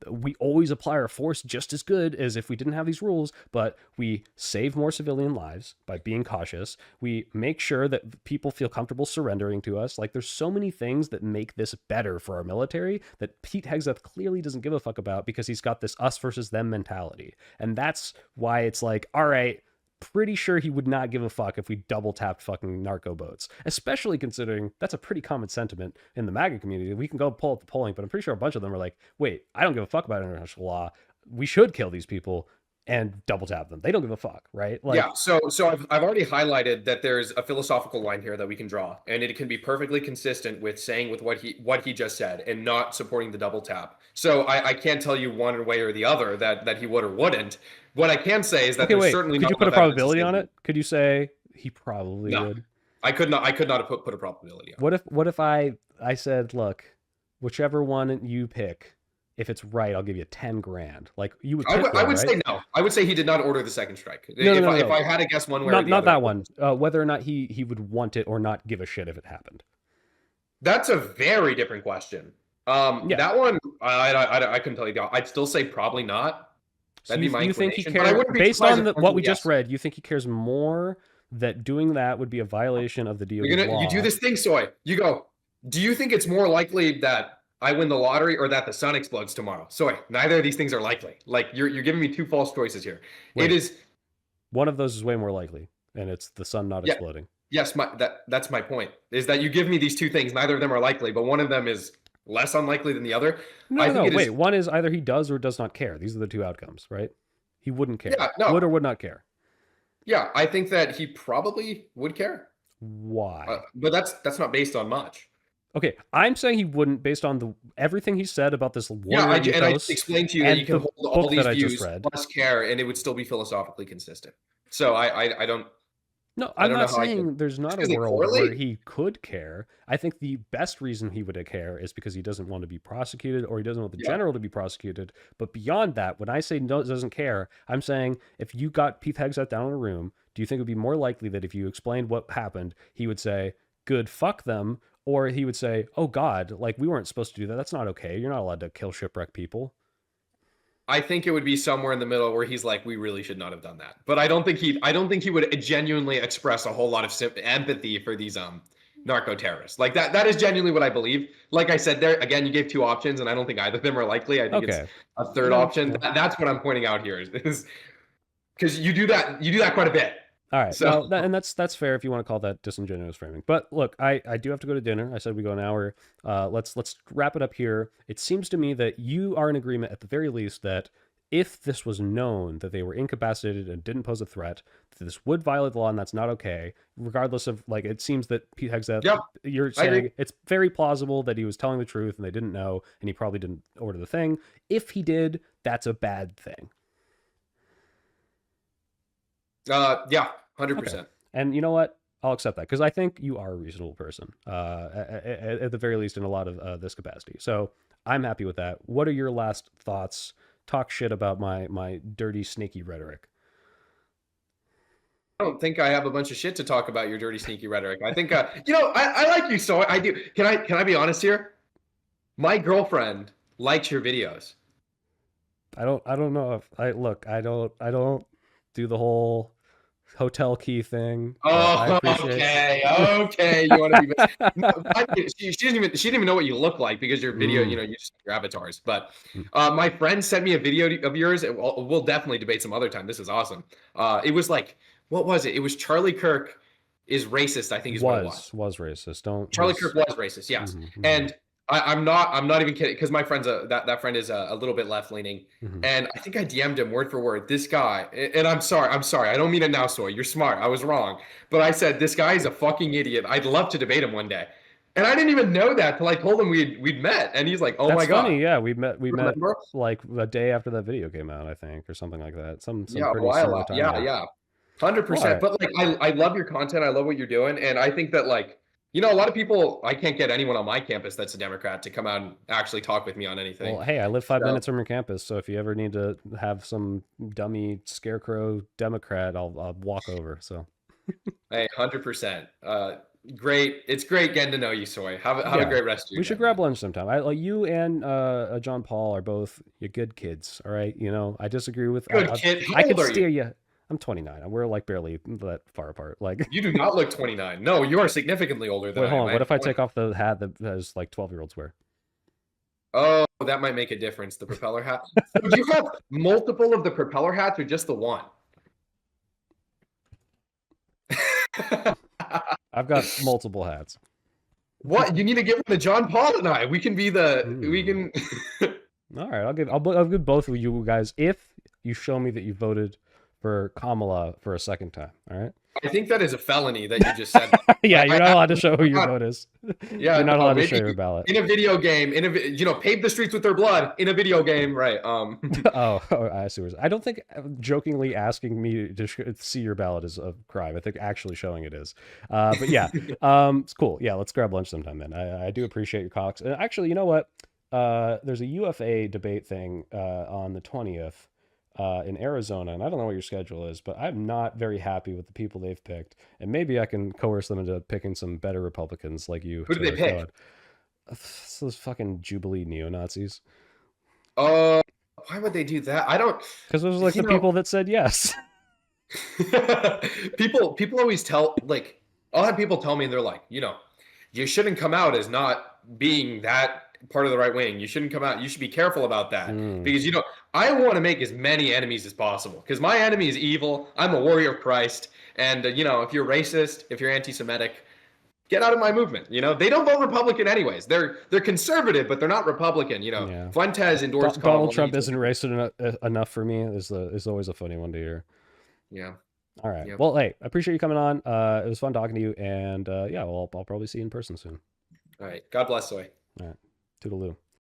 S1: we always apply our force just as good as if we didn't have these rules, but we save more civilian lives by being cautious. We make sure that people feel comfortable surrendering to us. Like, there's so many things that make this better for our military that Pete Hegseth clearly doesn't give a fuck about because he's got this us versus them mentality. And that's why it's like, all right, pretty sure he would not give a fuck if we double tapped fucking narco boats, especially considering that's a pretty common sentiment in the MAGA community. We can go pull up the polling, but I'm pretty sure a bunch of them are like, wait, I don't give a fuck about international law. We should kill these people and double tap them. They don't give a fuck, right? Like,
S2: yeah. So I've already highlighted that there's a philosophical line here that we can draw, and it can be perfectly consistent with saying with what he just said and not supporting the double tap. So I can't tell you one way or the other that he would or wouldn't. What I can say is that certainly.
S1: Could you put a probability on it? Could you say he probably would?
S2: I could not put a probability on
S1: it. What if I said, look, whichever one you pick, if it's right, I'll give you 10 grand. Like, you would pick
S2: I would say no. I would say he did not order the second strike. If I had to guess one way or the other.
S1: Not that one. Whether or not he would want it or not give a shit if it happened.
S2: That's a very different question. That one, I couldn't tell you. I'd still say probably not. That'd be my inclination.
S1: You think he cares, based on what we just read, you think he cares more that doing that would be a violation of the DOD law?
S2: You do this thing, Soy. You go, do you think it's more likely that I win the lottery or that the sun explodes tomorrow? Soy, neither of these things are likely. Like, you're giving me two false choices here.
S1: Wait,
S2: it is.
S1: One of those is way more likely, and it's the sun not exploding.
S2: Yes, that's my point, is that you give me these two things. Neither of them are likely, but one of them is less unlikely than the other.
S1: Wait, one is either he does or does not care. These are the two outcomes, right? He wouldn't care. Would or would not care.
S2: Yeah, I think that he probably would care.
S1: Why?
S2: But that's not based on much.
S1: Okay, I'm saying he wouldn't based on everything he said about this war.
S2: Yeah, I just explained to you that you can hold all these views plus care, and it would still be philosophically consistent. So I don't.
S1: No, I'm not saying there's not a world where he could care. I think the best reason he would care is because he doesn't want to be prosecuted or he doesn't want the general to be prosecuted. But beyond that, when I say doesn't care, I'm saying if you got Pete Hegseth down in a room, do you think it would be more likely that if you explained what happened, he would say, good, fuck them, or he would say, oh God, like we weren't supposed to do that. That's not okay. You're not allowed to kill shipwreck people.
S2: I think it would be somewhere in the middle where he's like, we really should not have done that. But I don't think he would genuinely express a whole lot of empathy for these narco terrorists. Like that is genuinely what I believe. Like I said there, again, you gave two options, and I don't think either of them are likely. I think it's a third option. That's what I'm pointing out here is because you do that quite a bit.
S1: All right.
S2: So
S1: Well, and that's fair if you want to call that disingenuous framing. But look, I do have to go to dinner. I said we go an hour. Let's wrap it up here. It seems to me that you are in agreement at the very least that if this was known that they were incapacitated and didn't pose a threat, that this would violate the law and that's not okay. Regardless of like, it seems that Pete Hegseth,
S2: yep,
S1: you're
S2: I agree.
S1: saying it's very plausible that he was telling the truth and they didn't know, and he probably didn't order the thing. If he did, that's a bad thing.
S2: Yeah,
S1: Okay.
S2: 100%.
S1: And you know what? I'll accept that because I think you are a reasonable person, at the very least, in a lot of this capacity. So I'm happy with that. What are your last thoughts? Talk shit about my dirty, snaky rhetoric.
S2: I don't think I have a bunch of shit to talk about your dirty, sneaky rhetoric. I think, I like you, so I do. Can I be honest here? My girlfriend likes your videos.
S1: I don't know if I don't do the whole hotel key thing. I
S2: Oh,
S1: appreciate.
S2: okay. You want to be? No, she didn't even know what you look like because your video,
S1: Mm.
S2: you just your avatars. But
S1: Mm.
S2: my friend sent me a video of yours, and we'll definitely debate some other time. This is awesome. It was like, what was it? It was Charlie Kirk is racist, I think is what it
S1: Was racist. Don't
S2: Charlie Kirk was racist, yes.
S1: Mhm,
S2: And I'm not even kidding because my friend's that friend is a little bit left leaning,
S1: mhm.
S2: and I think I DM'd him word for word. This guy, and I'm sorry, I don't mean it now, Soy. You're smart. I was wrong, but I said this guy is a fucking idiot. I'd love to debate him one day, and I didn't even know that till I told him we'd met, and he's like, oh
S1: That's
S2: my god,
S1: funny. Yeah, we met
S2: remember?
S1: like a day after that video came out, I think, or something like that. Some
S2: Yeah, a
S1: pretty
S2: while
S1: similar
S2: out.
S1: time.
S2: Yeah.
S1: Well, all
S2: 100%.
S1: right.
S2: But like I love your content. I love what you're doing. And I think that like, a lot of people, I can't get anyone on my campus that's a Democrat to come out and actually talk with me on anything.
S1: Well, hey, I live 5 minutes
S2: So,
S1: from your campus, so if you ever need to have some dummy scarecrow Democrat, I'll walk over. So
S2: hey, 100%. Great. It's great getting to know you, Soy. Have a
S1: yeah,
S2: great rest of your
S1: we
S2: day,
S1: should grab
S2: man.
S1: lunch sometime. I like you and John Paul are both you good kids. All right, I disagree with
S2: Good kid.
S1: I
S2: How
S1: could
S2: old are you?
S1: steer you. I'm 29. And we're like barely that far apart. Like,
S2: You do not look 29. No, you are significantly older than
S1: wait,
S2: I
S1: hold
S2: am.
S1: on.
S2: I
S1: What
S2: am
S1: if I
S2: 20.
S1: take off the hat that has like 12-year-olds wear?
S2: Oh, that might make a difference. The propeller hat. So do you have multiple of the propeller hats or just the one?
S1: I've got multiple hats.
S2: What? You need to give one to John Paul and I. We can be we can.
S1: All right, I'll give both of you guys if you show me that you voted for Kamala for a second time. All right.
S2: I think that is a felony that you just said. That.
S1: Yeah, you're not allowed to
S2: I
S1: show who your
S2: forgot.
S1: vote is.
S2: Yeah,
S1: You're not
S2: no,
S1: allowed to
S2: maybe
S1: show your ballot.
S2: in a video game, paved the streets with their blood in a video game, right?
S1: Oh, I see. I don't think jokingly asking me to see your ballot is a crime. I think actually showing it is. But yeah, it's cool. Yeah, let's grab lunch sometime then. I do appreciate your Cox. And actually, you know what? There's a UFA debate thing on the 20th in Arizona, and I don't know what your schedule is, but I'm not very happy with the people they've picked, and maybe I can coerce them into picking some better Republicans like you.
S2: Who did they pick?
S1: Those fucking Jubilee neo-Nazis.
S2: Why would they do that? I don't.
S1: Because those are like the people that said yes.
S2: People always tell like I'll have people tell me and they're like, you shouldn't come out as not being that part of the right wing. You shouldn't come out. You should be careful about that because I want to make as many enemies as possible because my enemy is evil. I'm a warrior of Christ, and if you're racist, if you're anti-Semitic, get out of my movement. They don't vote Republican anyways. They're conservative, but they're not Republican.
S1: Yeah.
S2: Fuentes endorsed
S1: Donald Trump isn't racist enough for me. Is always a funny one to hear.
S2: Yeah.
S1: All right.
S2: Yep.
S1: Well, hey, I appreciate you coming on. It was fun talking to you, and yeah, well, I'll probably see you in person soon.
S2: All right. God bless, Soy.
S1: All right. Toodaloo.